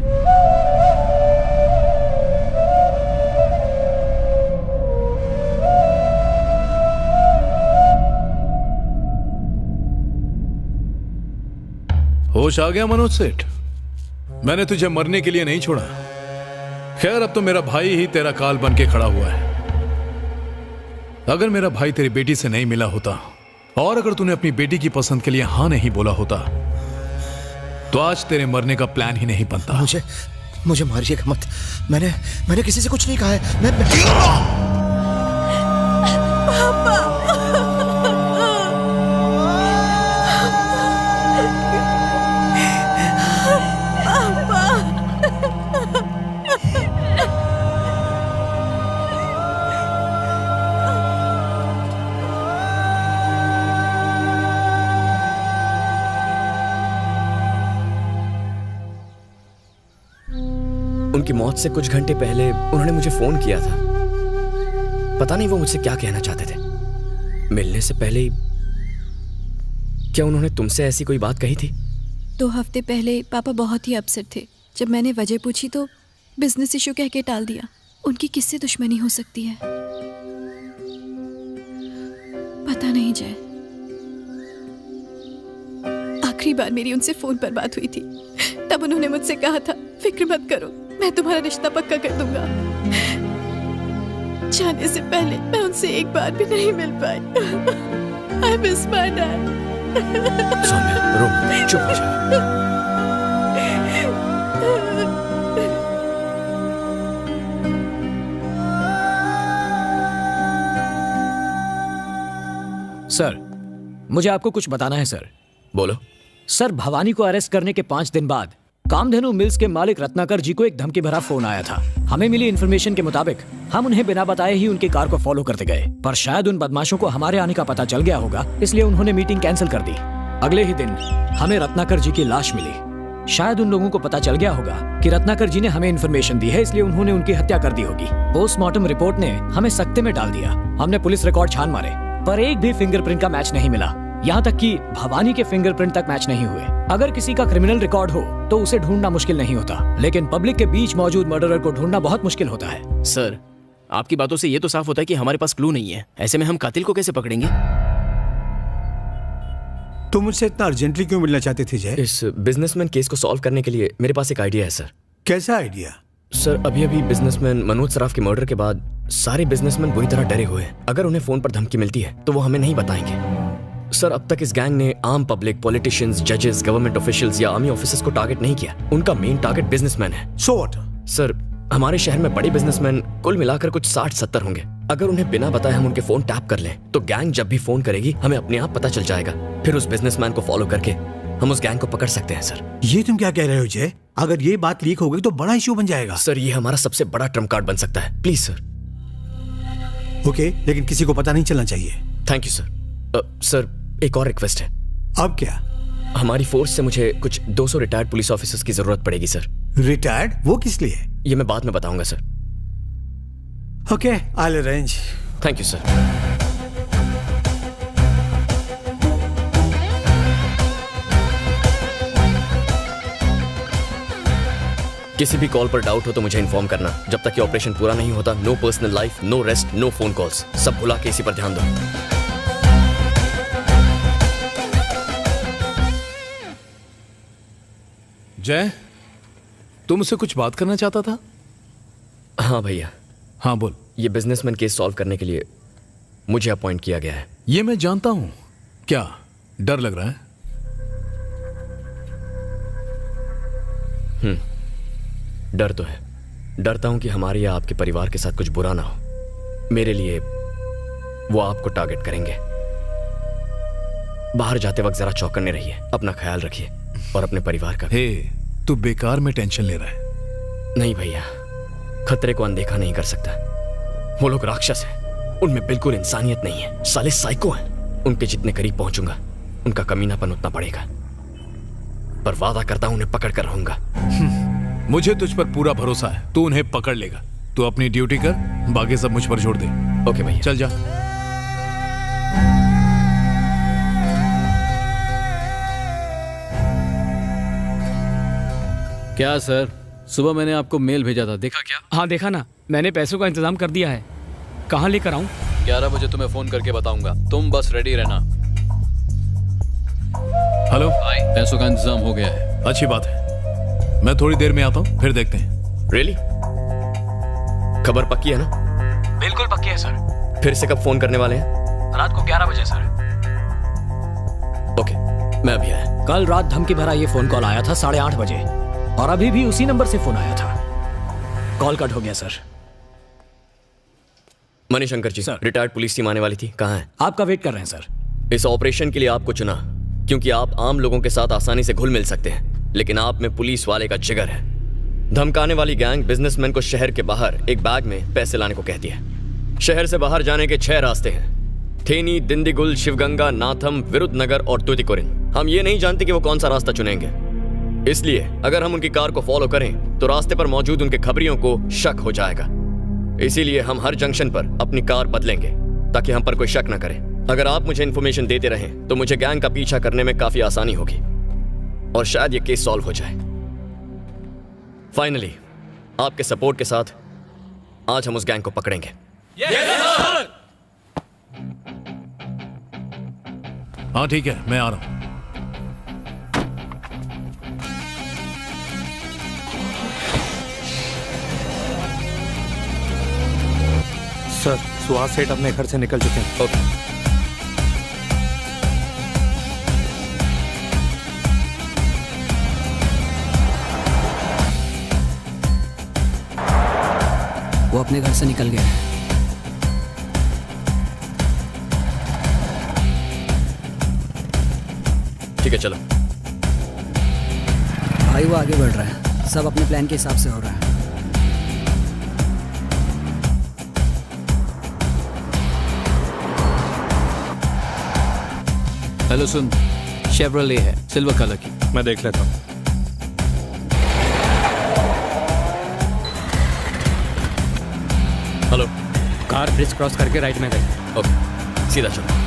होश आ गया मनोज सेठ? मैंने तुझे मरने के लिए नहीं छोड़ा। खैर अब तो मेरा भाई ही तेरा काल बन के खड़ा हुआ है। अगर मेरा भाई तेरी बेटी से नहीं मिला होता और अगर तूने अपनी बेटी की पसंद के लिए हां नहीं बोला होता तो आज तेरे मरने का प्लान ही नहीं बनता। मुझे मारिएगा मत। मैंने किसी से कुछ नहीं कहा है। मैं उनकी मौत से कुछ घंटे पहले उन्होंने मुझे फोन किया था। पता नहीं वो मुझसे क्या कहना चाहते थे। मिलने से पहले ही क्या उन्होंने तुमसे ऐसी कोई बात कही थी? 2 हफ्ते पहले पापा बहुत ही अपसेट थे। जब मैंने वजह पूछी तो बिजनेस इशू कह के टाल दिया। उनकी किससे दुश्मनी हो सकती है पता नहीं जय। आखिरी बार मेरी उनसे फोन पर बात हुई थी, तब उन्होंने मुझसे कहा था फिक्र मत करो, मैं तुम्हारा रिश्ता पक्का कर दूंगा। जाने से पहले मैं उनसे एक बार भी नहीं मिल पाई। I miss my dad. Saumya, रो मत, चुप हो जा। सर, मुझे आपको कुछ बताना है सर। बोलो। सर, भवानी को अरेस्ट करने के 5 दिन बाद कामधेनु मिल्स के मालिक रत्नाकर जी को एक धमकी भरा फोन आया था। हमें मिली इन्फॉर्मेशन के मुताबिक हम उन्हें बिना बताए ही उनकी कार को फॉलो करते गए, पर शायद उन बदमाशों को हमारे आने का पता चल गया होगा, इसलिए उन्होंने मीटिंग कैंसिल कर दी। अगले ही दिन हमें रत्नाकर जी की लाश मिली। शायद उन लोगों को पता चल गया होगा कि रत्नाकर जी ने हमें इन्फॉर्मेशन दी है, इसलिए उन्होंने उनकी हत्या कर दी होगी। पोस्टमार्टम रिपोर्ट ने हमें सख्ते में डाल दिया। हमने पुलिस रिकॉर्ड छान मारे, पर एक भी फिंगरप्रिंट का मैच नहीं मिला। यहाँ तक कि भवानी के फिंगरप्रिंट तक मैच नहीं हुए। अगर किसी का क्रिमिनल रिकॉर्ड हो तो उसे ढूंढना मुश्किल नहीं होता, लेकिन पब्लिक के बीच मौजूद मर्डरर को ढूंढना बहुत मुश्किल होता है। सर, आपकी बातों से ये तो साफ होता है कि हमारे पास क्लू नहीं है। ऐसे में हम कातिल को कैसे पकड़ेंगे? तुम मुझसे इतना अर्जेंटली क्यों मिलना चाहते थे जय? इस बिजनेसमैन केस को सॉल्व करने के लिए मेरे पास एक आइडिया है सर। कैसा आइडिया? सर, अभी बिजनेसमैन मनोज सराफ के मर्डर के बाद सारे बिजनेसमैन बुरी तरह डरे हुए हैं। अगर उन्हें फोन पर धमकी मिलती है तो वो हमें नहीं बताएंगे। सर, अब तक इस गैंग ने आम पब्लिक, पॉलिटिशियंस, जजेस, गवर्नमेंट ऑफिशियल्स या आर्मी ऑफिसर्स को टारगेट नहीं किया। उनका मेन टारगेट बिजनेसमैन है। So what? सर, हमारे शहर में बड़े बिजनेसमैन कुल मिलाकर कुछ 60-70 होंगे। अगर उन्हें बिना बताए हम उनके फोन टैप कर लें तो गैंग जब भी फोन करेगी हमें अपने आप पता चल जाएगा। फिर उस बिजनेसमैन को फॉलो करके हम उस गैंग को पकड़ सकते हैं। सर, ये तुम क्या कह रहे हो जय? अगर ये बात लीक हो गई तो बड़ा इश्यू बन जाएगा। सर, ये हमारा सबसे बड़ा ट्रम्प कार्ड बन सकता है। Please sir. ओके, लेकिन किसी को पता नहीं चलना चाहिए। Thank you sir. सर, एक और रिक्वेस्ट है। अब क्या? हमारी फोर्स से मुझे कुछ 200 रिटायर्ड पुलिस ऑफिसर्स की जरूरत पड़ेगी सर। रिटायर्ड? वो किस लिए? ये मैं बाद में बताऊंगा sir. Okay, I will arrange. Thank you sir. किसी भी कॉल पर डाउट हो तो मुझे इन्फॉर्म करना। जब तक ये ऑपरेशन पूरा नहीं होता, no personal life, no rest, no phone calls. सब भुला के इसी पर ध्यान दो। जय, तू मुझसे कुछ बात करना चाहता था? हाँ भैया। हाँ बोल। ये बिजनेसमैन केस सॉल्व करने के लिए मुझे अपॉइंट किया गया है। ये मैं जानता हूं। क्या डर लग रहा है? डर तो है। डरता हूं कि हमारे या आपके परिवार के साथ कुछ बुरा ना हो। मेरे लिए वो आपको टारगेट करेंगे। बाहर जाते वक्त जरा चौकन्ने रहिए, अपना ख्याल रखिए और अपने परिवार का। हे, तू बेकार में टेंशन ले रहा है। नहीं भैया, खतरे को अनदेखा नहीं कर सकता। वो लोग राक्षस हैं, उनमें बिल्कुल इंसानियत नहीं है। साले साइको हैं। उनके जितने करीब पहुंचूंगा उनका कमीनापन उतना बढ़ेगा, पर वादा करता हूं उन्हें पकड़ कर रहूंगा। मुझे तुझ पर पूरा भरोसा है, तू उन्हें पकड़ लेगा। तू अपनी ड्यूटी कर, बाकी सब मुझ पर छोड़ दे। ओके भैया, चल जा। क्या सर, सुबह मैंने आपको मेल भेजा था, देखा क्या? हाँ देखा ना, मैंने पैसों का इंतजाम कर दिया है। कहाँ लेकर आऊँ? 11 बजे तुम्हें फोन करके बताऊंगा, तुम बस रेडी रहना। हेलो, पैसों का इंतजाम हो गया है। अच्छी बात है, मैं थोड़ी देर में आता हूँ, फिर देखते हैं। रियली? खबर पक्की है ना? बिल्कुल पक्की है सर। फिर से कब फोन करने वाले हैं? रात को 11 बजे सर। ओके, मैं अभी आया। कल रात धमकी भरा ये फोन कॉल आया था 8:30 बजे, और अभी भी उसी नंबर से फोन आया था। कॉल कट हो गया सर। मणिशंकर जी, रिटायर्ड पुलिस टीम आने वाली थी, कहाँ है? आपका वेट कर रहे हैं सर। इस ऑपरेशन के लिए आपको चुना क्योंकि आप आम लोगों के साथ आसानी से घुल मिल सकते हैं, लेकिन आप में पुलिस वाले का जिगर है। धमकाने वाली गैंग बिजनेसमैन को शहर के बाहर एक बैग में पैसे लाने को कहती है। शहर से बाहर जाने के 6 रास्ते हैं, थेनी, दिंदीगुल, शिवगंगा, नाथम, विरुद्धनगर और तुतिकोरिन। हम ये नहीं जानते कि वो कौन सा रास्ता चुनेंगे, इसलिए अगर हम उनकी कार को फॉलो करें तो रास्ते पर मौजूद उनके खबरियों को शक हो जाएगा। इसीलिए हम हर जंक्शन पर अपनी कार बदलेंगे ताकि हम पर कोई शक न करे। अगर आप मुझे इन्फॉर्मेशन देते रहें तो मुझे गैंग का पीछा करने में काफी आसानी होगी और शायद ये केस सॉल्व हो जाए। फाइनली आपके सपोर्ट के साथ आज हम उस गैंग को पकड़ेंगे। हाँ ठीक है, मैं आ रहा हूं। सर, सुहास सेठ अपने घर से निकल चुके हैं। ओके। वो अपने घर से निकल गए हैं। ठीक है, चलो। भाई वो आगे बढ़ रहा है, सब अपने प्लान के हिसाब से हो रहा है। हेलो सुन, शेवरले है, सिल्वर कलर की। मैं देख लेता हूँ। हेलो। कार ब्रिज क्रॉस करके राइट में गई। ओके, सीधा चलो।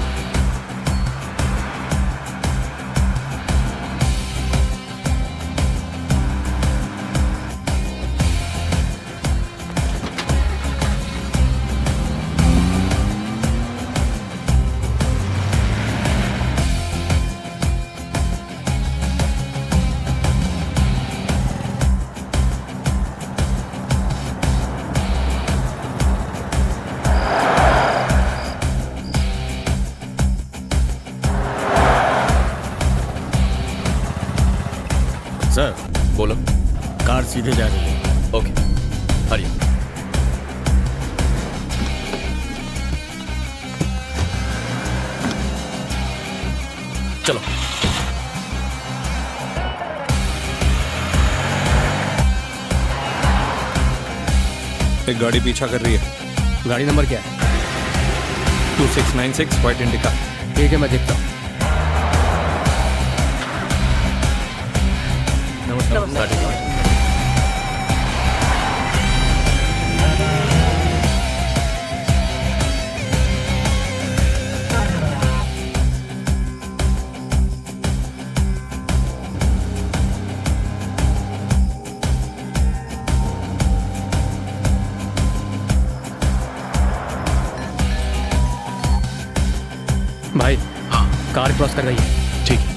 सर, बोलो। कार सीधे जा रही है। ओके, हरिए। चलो। एक गाड़ी पीछा कर रही है। गाड़ी नंबर क्या है? 2696 व्हाइट इंडिका। ठीक है, मैं देखता हूँ। नमस्कार। भाई, कार क्रॉस कर रही है। ठीक है।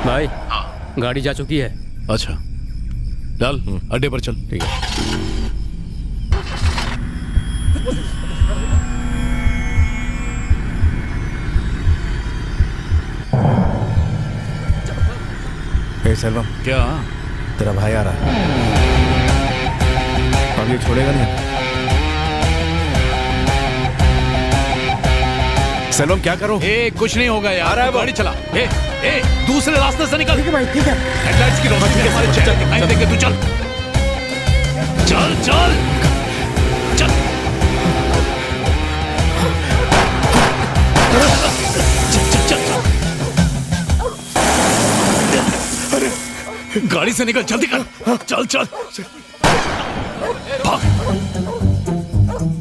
भाई, गाड़ी जा चुकी है। अच्छा, चल अड्डे पर चल। ठीक है। हे सेल्वम, क्या? तेरा भाई आ रहा है। अब ये छोड़ेगा नहीं। सेल्वम क्या करो? कुछ नहीं होगा यार, गाड़ी चला। ए, दूसरे रास्ते से निकल। ठीक है भाई, ठीक है। हेडलाइट्स की रोशनी से हमारे चेहरे दिखाई देंगे। तू चल चल चल चल। अरे गाड़ी से निकल, जल्दी कर। चल चल भाग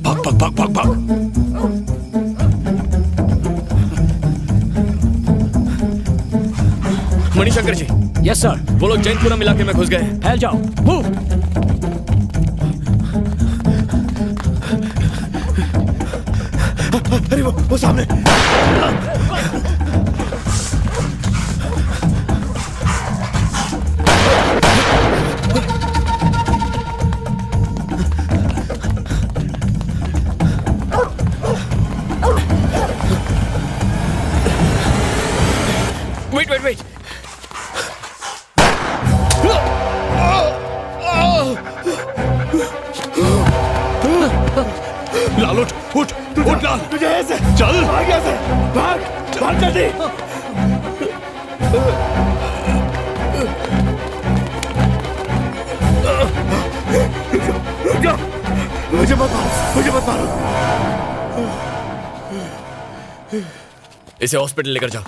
भाग भाग भाग भाग भाग। मणिशंकर जी। Yes sir. वो लोग जैनपुरम इलाके में घुस गए। फैल जाओ। मूव। अरे वो सामने। Wait wait wait. लाल उठ उठ उठ लाल। तुझे ऐसे चल भाग यहाँ से, भाग भाग जल्दी। रुक जा, मुझे मत मारो, मुझे मत मारो। इसे हॉस्पिटल लेकर जाओ।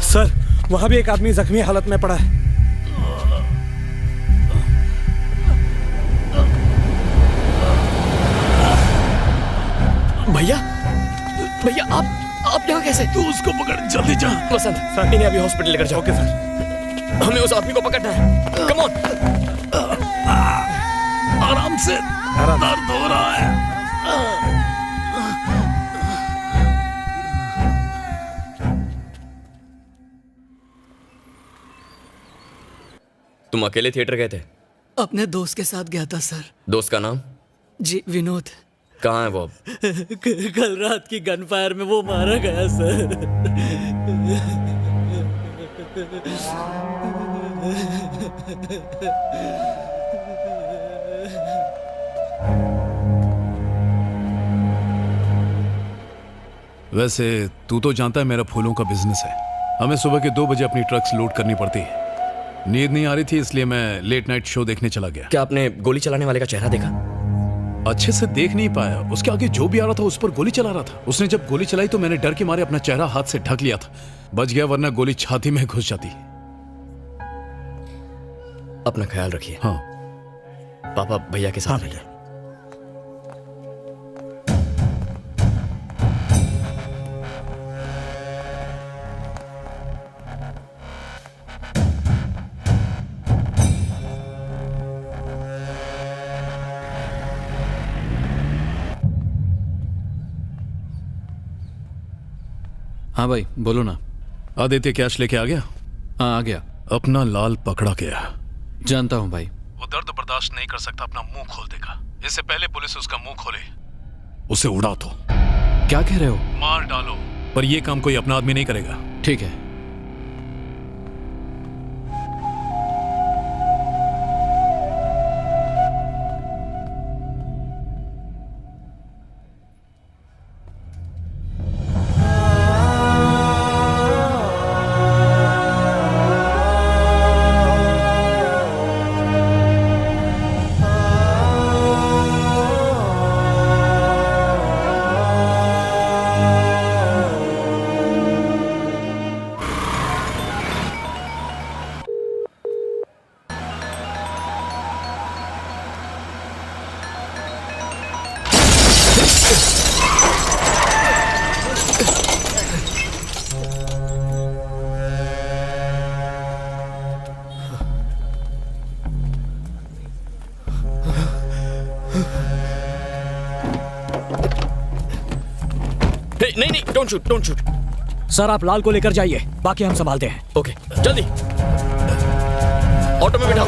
सर, वहां भी एक आदमी जख्मी हालत में पड़ा है। भैया भैया आप यहाँ कैसे? तू उसको पकड़, जल्दी जा। वसंत सर, इन्हें अभी हॉस्पिटल लेकर जाओ। Okay sir. हमें उस आदमी को पकड़ना है। Come on. आराम से, दर्द हो रहा है। तुम अकेले थिएटर गए थे? अपने दोस्त के साथ गया था सर। दोस्त का नाम? जी विनोद। कहाँ है वो अब? कल रात की गनफायर में वो मारा गया सर। वैसे तू तो जानता है मेरा फूलों का बिजनेस है। हमें सुबह के 2 बजे अपनी ट्रक्स लोड करनी पड़ती है। नींद नहीं आ रही थी, इसलिए मैं लेट नाइट शो देखने चला गया। क्या आपने गोली चलाने वाले का चेहरा देखा? अच्छे से देख नहीं पाया। उसके आगे जो भी आ रहा था उस पर गोली चला रहा था। उसने जब गोली चलाई तो मैंने डर के मारे अपना चेहरा हाथ से ढक लिया था। बच गया, वरना गोली छाती में घुस जाती। अपना ख्याल रखिए। हाँ। पापा भैया के साथ रहिए। हाँ भाई बोलो ना। आदित्य कैश लेके आ गया? हाँ आ गया। अपना लाल पकड़ा गया। जानता हूँ भाई। वो दर्द बर्दाश्त नहीं कर सकता, अपना मुंह खोल देगा। इससे पहले पुलिस उसका मुंह खोले उसे उड़ा दो। क्या कह रहे हो? मार डालो, पर ये काम कोई अपना आदमी नहीं करेगा। ठीक है। Don't shoot, don't shoot. Sir आप लाल को लेकर जाइए, बाकी हम संभालते हैं। ओके, जल्दी ऑटो में बिठाओ।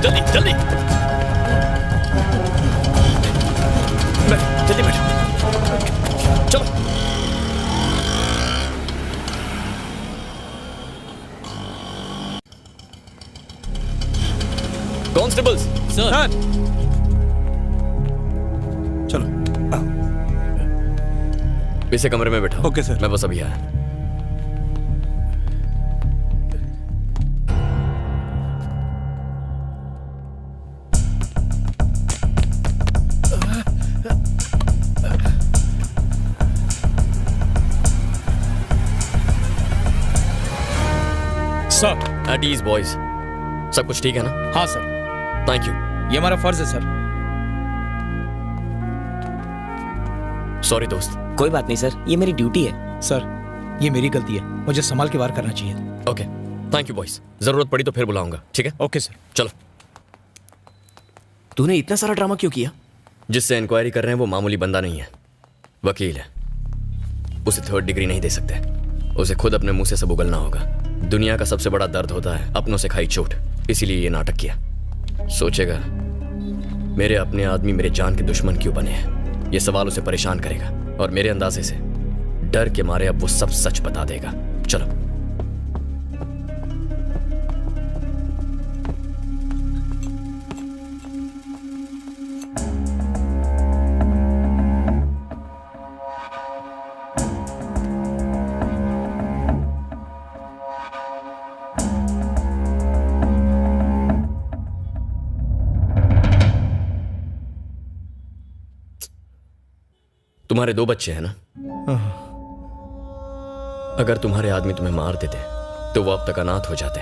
जल्दी जल्दी जल्दी बैठो, चलो। Constables sir. चलो इसे कमरे में बैठा। Okay sir. मैं बस अभी आया। सर एट ईज बॉयज, सब कुछ ठीक है ना? हाँ सर। Thank you. ये हमारा फर्ज है सर। सॉरी दोस्त। कोई बात नहीं सर, ये मेरी ड्यूटी है। सर ये मेरी गलती है, मुझे संभाल के वार करना चाहिए। Okay, thank you boys. जरूरत पड़ी तो फिर बुलाऊंगा, ठीक है? Okay sir. चलो। तूने इतना सारा ड्रामा क्यों किया? जिससे इंक्वायरी कर रहे हैं वो मामूली बंदा नहीं है, वकील है। उसे 3rd डिग्री नहीं दे सकते, उसे खुद अपने मुंह से सब उगलना होगा। दुनिया का सबसे बड़ा दर्द होता है अपनों से खाई चोट, इसीलिए ये नाटक किया। सोचेगा मेरे अपने आदमी मेरे जान के दुश्मन क्यों बने हैं, ये सवाल उसे परेशान करेगा और मेरे अंदाजे से डर के मारे अब वो सब सच बता देगा। चलो। तुम्हारे 2 बच्चे हैं ना? अगर तुम्हारे आदमी तुम्हें मार देते तो वो अब तक अनाथ हो जाते।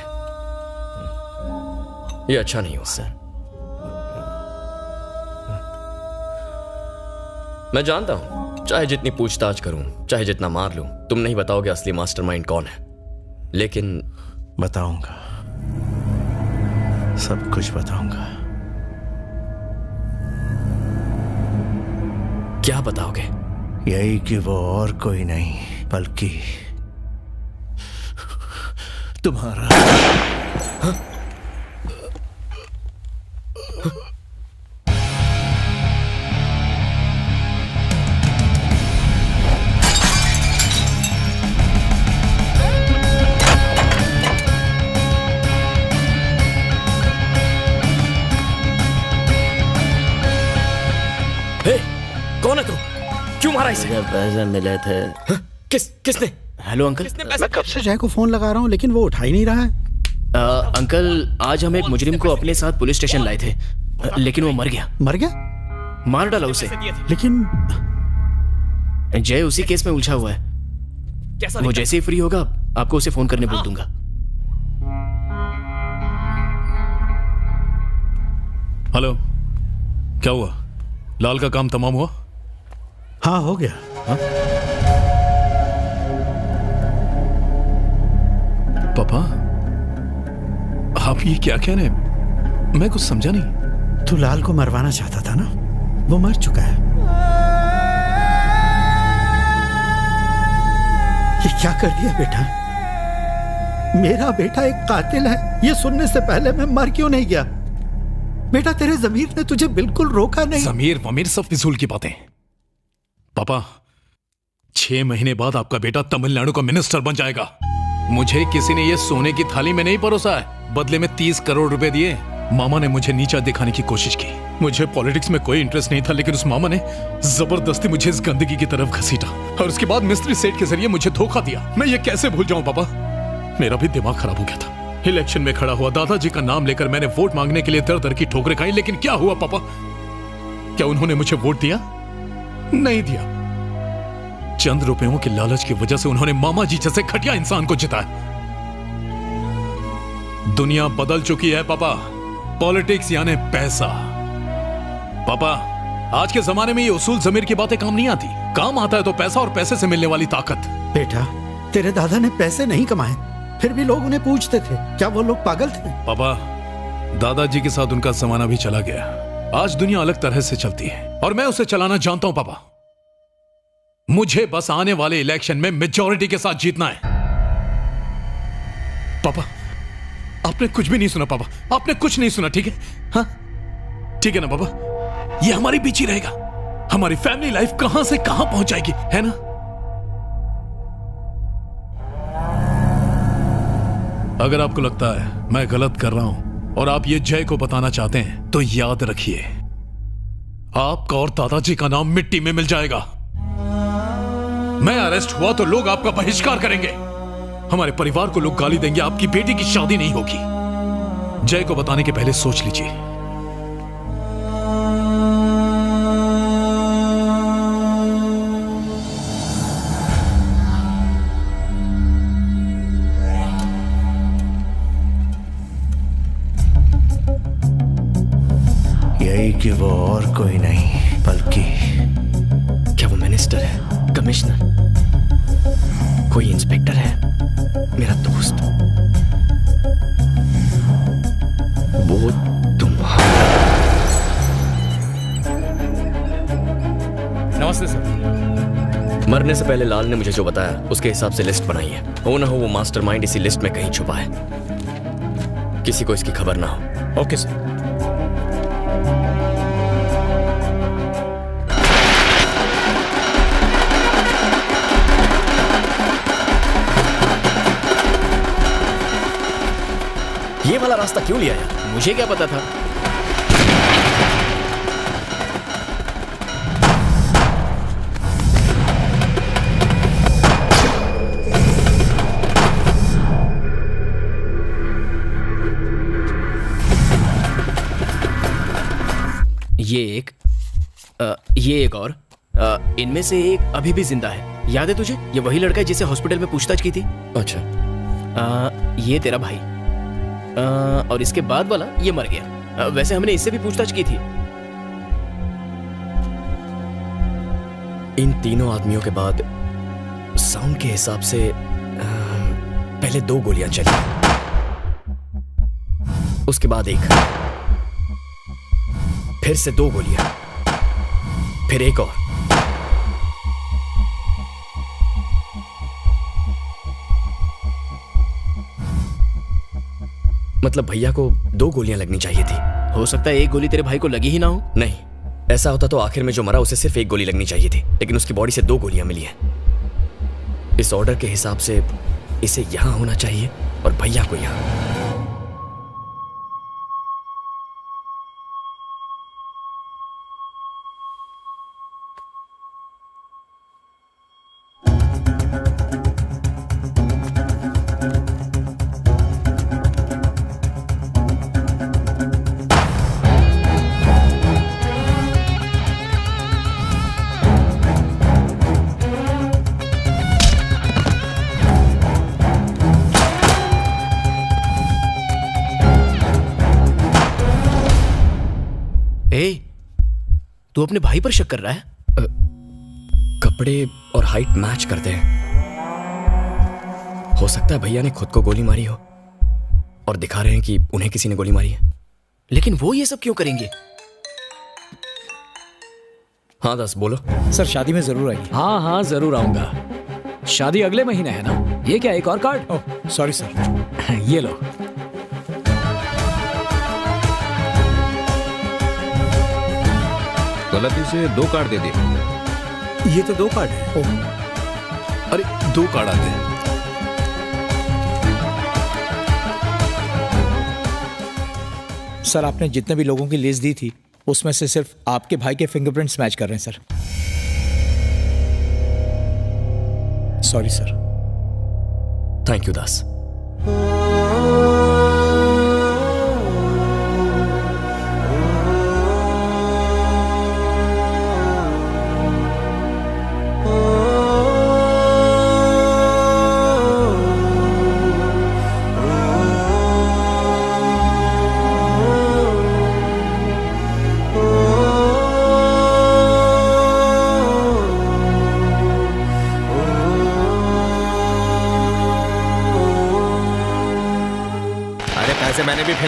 ये अच्छा नहीं हुआ सर। मैं जानता हूं, चाहे जितनी पूछताछ करूं, चाहे जितना मार लूं, तुम नहीं बताओगे असली मास्टरमाइंड कौन है। लेकिन बताऊंगा, सब कुछ बताऊंगा। क्या बताओगे? यही कि वो और कोई नहीं बल्कि तुम्हारा। कौन है तू? क्यों मारा इसे? पैसे मिले थे। किसने? Hello uncle. मैं कब से जय को फोन लगा रहा हूँ लेकिन वो उठा ही नहीं रहा है। अंकल आज हम एक मुजरिम को अपने साथ पुलिस स्टेशन लाए थे, लेकिन वो मर गया। मर गया? मार डाला उसे। लेकिन जय उसी केस में उलझा हुआ है। वो जैसे ही फ्री होगा आपको उसे फोन करने बोल दूंगा। हेलो, क्या हुआ? लाल का काम तमाम हुआ? हाँ हो गया। हाँ? पापा आप ये क्या कह रहे हैं? मैं कुछ समझा नहीं। तू लाल को मरवाना चाहता था ना, वो मर चुका है। ये क्या कर दिया बेटा? मेरा बेटा एक कातिल है, ये सुनने से पहले मैं मर क्यों नहीं गया? बेटा तेरे ज़मीर ने तुझे बिल्कुल रोका नहीं। ज़मीर वमीर सब फिजूल की बातें। पापा 6 महीने बाद आपका बेटा तमिलनाडु का मिनिस्टर बन जाएगा। मुझे किसी ने ये सोने की थाली में नहीं परोसा है, बदले में 30 करोड़ रुपए दिए। मामा ने मुझे नीचा दिखाने की कोशिश की। मुझे पॉलिटिक्स में कोई इंटरेस्ट नहीं था, लेकिन उस मामा ने जबरदस्ती मुझे इस गंदगी की तरफ घसीटा और उसके बाद मिस्त्री सेठ के जरिए मुझे धोखा दिया। मैं ये कैसे भूल जाऊं पापा? मेरा भी दिमाग खराब हो गया था। इलेक्शन में खड़ा हुआ, दादाजी का नाम लेकर मैंने वोट मांगने के लिए दर दर की ठोकरें खाई, लेकिन क्या हुआ पापा? क्या उन्होंने मुझे वोट दिया? नहीं दिया। चंद रुपयों के लालच की वजह से उन्होंने मामा जी जैसे घटिया इंसान को जिताया। दुनिया बदल चुकी है पापा। पॉलिटिक्स यानी पैसा। पापा, आज के जमाने में ये उसूल जमीर की बातें काम नहीं आती। काम आता है तो पैसा और पैसे से मिलने वाली ताकत। बेटा, तेरे दादा ने पैसे नहीं कमाए, फिर भी लोग उन्हें पूछते थे। क्या वो लोग पागल थे? पापा, दादाजी के साथ उनका जमाना भी चला गया। आज दुनिया अलग तरह से चलती है और मैं उसे चलाना जानता हूं पापा। मुझे बस आने वाले इलेक्शन में मेजॉरिटी के साथ जीतना है। पापा, आपने कुछ भी नहीं सुना पापा, आपने कुछ नहीं सुना, ठीक है? हाँ, ठीक है ना पापा? ये हमारे बीच ही रहेगा। हमारी फैमिली लाइफ कहां से कहां पहुंच जाएगी, है ना? अगर आपको लगता है मैं गलत कर रहा हूं और आप ये जय को बताना चाहते हैं तो याद रखिए, आपका और दादाजी का नाम मिट्टी में मिल जाएगा। मैं अरेस्ट हुआ तो लोग आपका बहिष्कार करेंगे, हमारे परिवार को लोग गाली देंगे, आपकी बेटी की शादी नहीं होगी। जय को बताने के पहले सोच लीजिए। यही कि वो और कोई नहीं बल्कि क्या वो मिनिस्टर है, कमिश्नर, कोई इंस्पेक्टर है, मेरा दोस्त? वो नमस्ते सर। मरने से पहले लाल ने मुझे जो बताया उसके हिसाब से लिस्ट बनाई है। हो ना हो वो मास्टरमाइंड इसी लिस्ट में कहीं छुपा है, किसी को इसकी खबर ना हो। Okay sir. ये वाला रास्ता क्यों लिया यार? मुझे क्या पता था। ये एक और इनमें से एक अभी भी जिंदा है। याद है तुझे? ये वही लड़का है जिसे हॉस्पिटल में पूछताछ की थी। अच्छा। ये तेरा भाई और इसके बाद वाला ये मर गया। वैसे हमने इससे भी पूछताछ की थी। इन तीनों आदमियों के बाद साउंड के हिसाब से पहले 2 गोलियां चली, उसके बाद एक, फिर से 2 गोलियां, फिर एक और। मतलब भैया को 2 गोलियां लगनी चाहिए थी। हो सकता है एक गोली तेरे भाई को लगी ही ना हो। नहीं, ऐसा होता तो आखिर में जो मरा उसे सिर्फ 1 गोली लगनी चाहिए थी, लेकिन उसकी बॉडी से 2 गोलियां मिली हैं। इस ऑर्डर के हिसाब से इसे यहां होना चाहिए और भैया को यहां। तू अपने भाई पर शक कर रहा है? कपड़े और हाइट मैच करते हैं। हो सकता है भैया ने खुद को गोली मारी हो और दिखा रहे हैं कि उन्हें किसी ने गोली मारी है। लेकिन वो ये सब क्यों करेंगे? हाँ दास, बोलो। सर, शादी में जरूर आइए। हाँ हाँ, जरूर आऊंगा। शादी अगले महीने है ना? ये क्या, एक और कार्ड? Oh sorry sir. ये लो। गलती से 2 कार्ड दे दिए। ये तो 2 कार्ड है। अरे 2 कार्ड आते हैं। सर, आपने जितने भी लोगों की लिस्ट दी थी उसमें से सिर्फ आपके भाई के फिंगरप्रिंट्स मैच कर रहे हैं sir. Sorry sir. Thank you Das.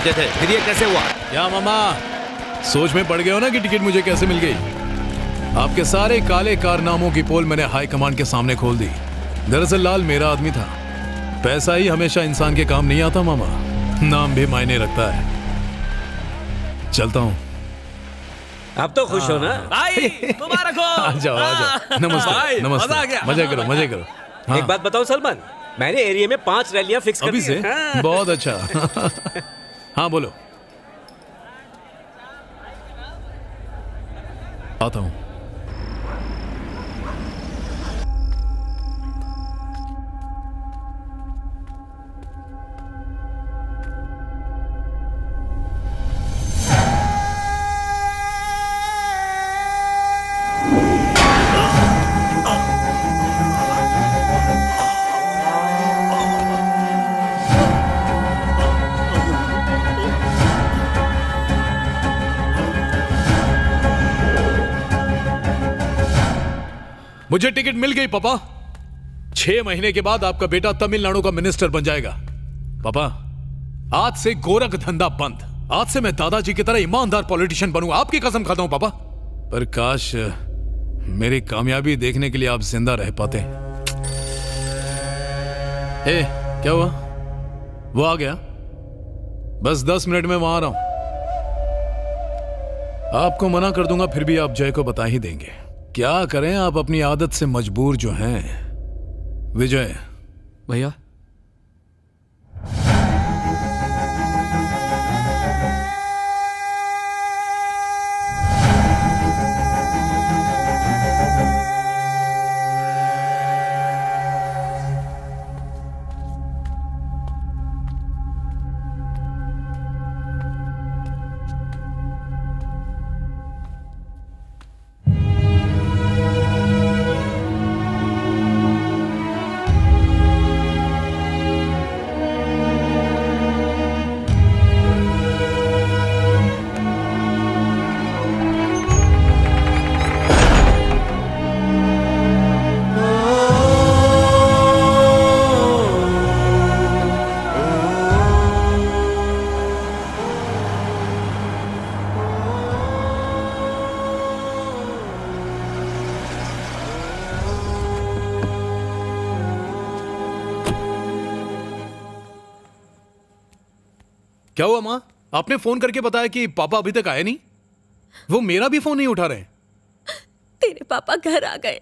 भेजे थे, फिर ये कैसे हुआ? क्या मामा सोच में पड़ गए हो ना कि टिकट मुझे कैसे मिल गई? आपके सारे काले कारनामों की पोल मैंने हाई कमांड के सामने खोल दी। दरअसल लाल मेरा आदमी था। पैसा ही हमेशा इंसान के काम नहीं आता मामा, नाम भी मायने रखता है। चलता हूँ। अब तो खुश हो ना भाई? मुबारक हो। आ जाओ नमस्ते भाई, नमस्ते। मजा आ गया। मजे करो मजे करो। हाँ। एक बात बताओ सलमान, मैंने एरिया में 5 रैलियां फिक्स कर अभी दी से हैं। हाँ। बहुत अच्छा। हाँ बोलो। आता हूँ। मुझे टिकट मिल गई पापा। 6 महीने के बाद आपका बेटा तमिलनाडु का मिनिस्टर बन जाएगा। पापा आज से गोरख धंधा बंद। आज से मैं दादाजी की तरह ईमानदार पॉलिटिशियन बनूंगा। आपकी कसम खाता हूं पापा। पर काश मेरी कामयाबी देखने के लिए आप जिंदा रह पाते। ए, क्या हुआ? वो आ गया? बस 10 मिनट में वहां आ रहा हूं। आपको मना कर दूंगा फिर भी आप जय को बता ही देंगे। क्या करें, आप अपनी आदत से मजबूर जो हैं। विजय भैया क्या हुआ मां? आपने फोन करके बताया कि पापा अभी तक आए नहीं। वो मेरा भी फोन नहीं उठा रहे। तेरे पापा घर आ गए।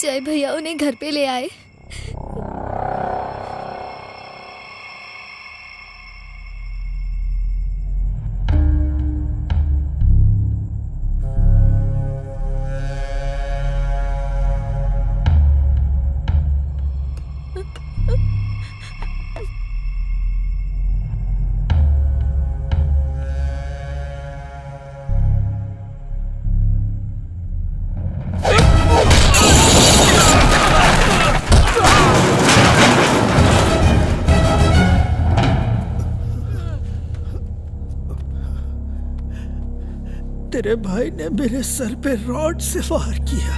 जय भैया उन्हें घर पे ले आए। तेरे भाई ने मेरे सर पे रॉड से वार किया।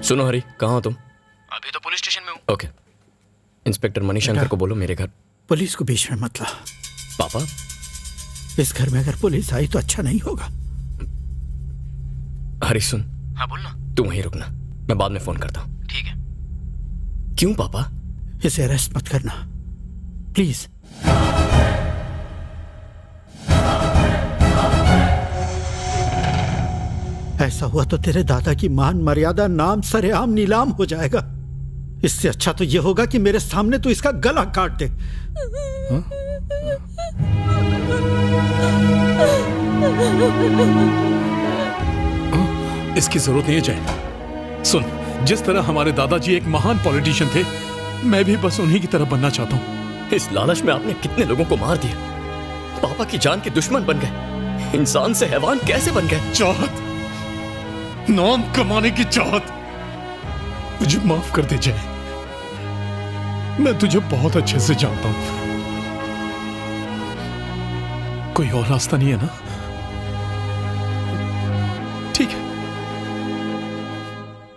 सुनो हरी, कहाँ हो तुम? अभी तो पुलिस स्टेशन में हूँ। ओके, इंस्पेक्टर मणिशंकर को बोलो मेरे घर। पुलिस को बीच में मत ला। पापा इस घर में अगर पुलिस आई तो अच्छा नहीं होगा। हरी सुन। हाँ बोल ना। तू वहीं रुकना, मैं बाद में फोन करता हूँ। ठीक है। क्यों पापा? इसे अरेस्ट मत करना प्लीज। ऐसा हुआ तो तेरे दादा की मान मर्यादा नाम सरेआम नीलाम हो जाएगा। इससे अच्छा तो यह होगा कि मेरे सामने तू इसका गला काट दे। इसकी जरूरत नहीं है जय। सुन, जिस तरह हमारे दादाजी एक महान पॉलिटिशियन थे, मैं भी बस उन्हीं की तरह बनना चाहता हूँ। इस लालच में आपने कितने लोगों को मार दिया। पापा की जान के दुश्मन बन गए। इंसान से हैवान कैसे बन गए? चाहत, नाम कमाने की चाहत। मुझे माफ कर दे जय, मैं तुझे बहुत अच्छे से जानता हूं। कोई और रास्ता नहीं है ना? ठीक है,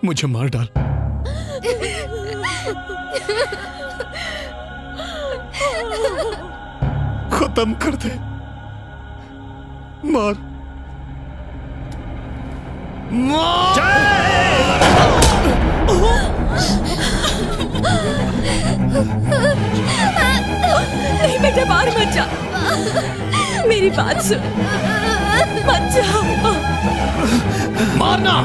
मुझे मार डाल। खत्म कर दे, मार नहीं बेटा, बाहर मत जा, मेरी बात सुन, मत जाओ। मारना।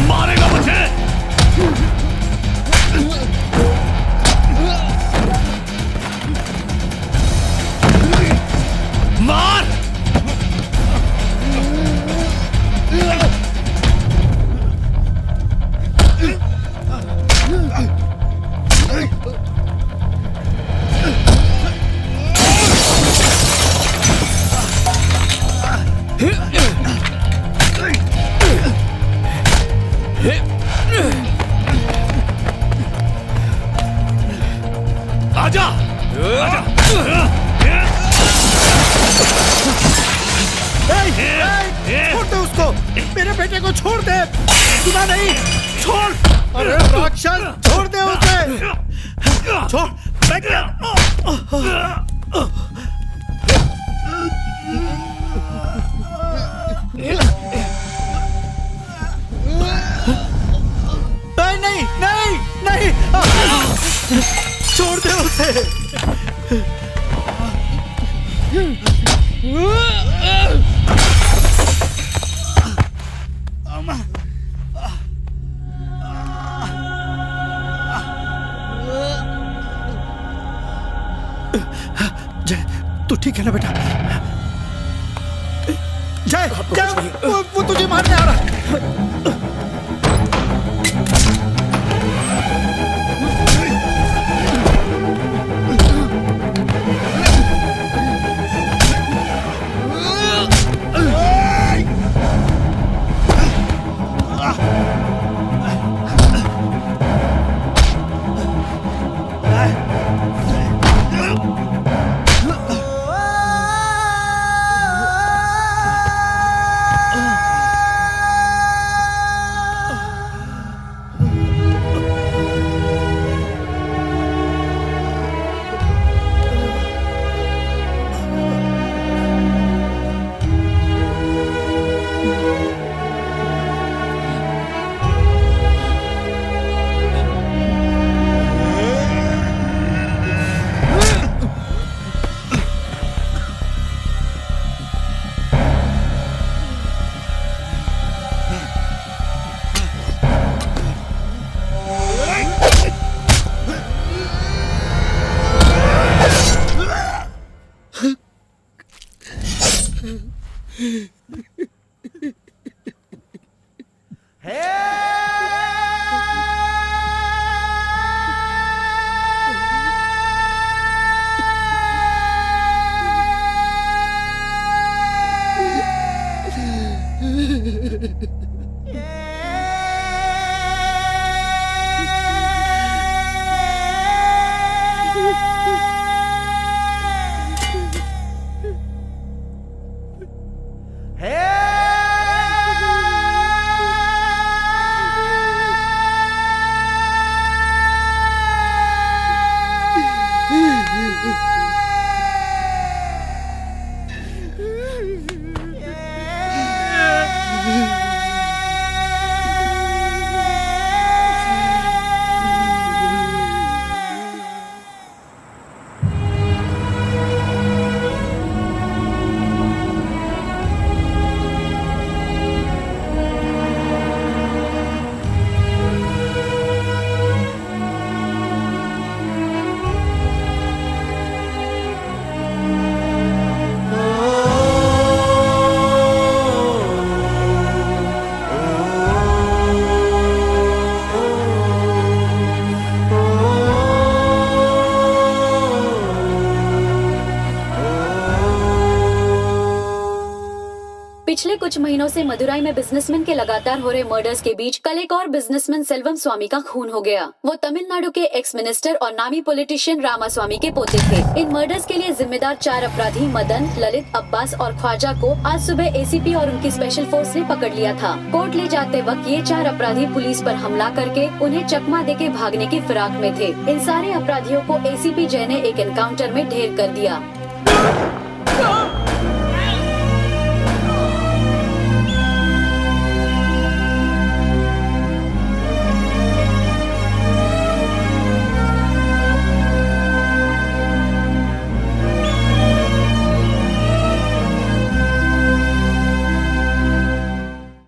मारेगा मुझे। मार। आजा, आजा। छोड़ दे उसको, मेरे बेटे को छोड़ दे। सुना नहीं? छोड़। अरे राक्षस, छोड़ दे उसे। छोड़। नहीं नहीं नहीं, छोड़ दे उसे। जय, तू ठीक है ना बेटा? जय, जय, वो तुझे मारने आ रहा है। कुछ महीनों से मदुराई में बिजनेसमैन के लगातार हो रहे मर्डर्स के बीच कल एक और बिजनेसमैन सेल्वम स्वामी का खून हो गया। वो तमिलनाडु के एक्स मिनिस्टर और नामी पॉलिटिशियन रामास्वामी के पोते थे। इन मर्डर्स के लिए जिम्मेदार 4 अपराधी मदन, ललित, अब्बास और ख्वाजा को आज सुबह एसीपी और उनकी स्पेशल फोर्स ने पकड़ लिया था। कोर्ट ले जाते वक्त ये 4 अपराधी पुलिस पर हमला करके उन्हें चकमा देके भागने की फिराक में थे। इन सारे अपराधियों को एसीपी जय ने एक एनकाउंटर में ढेर कर दिया।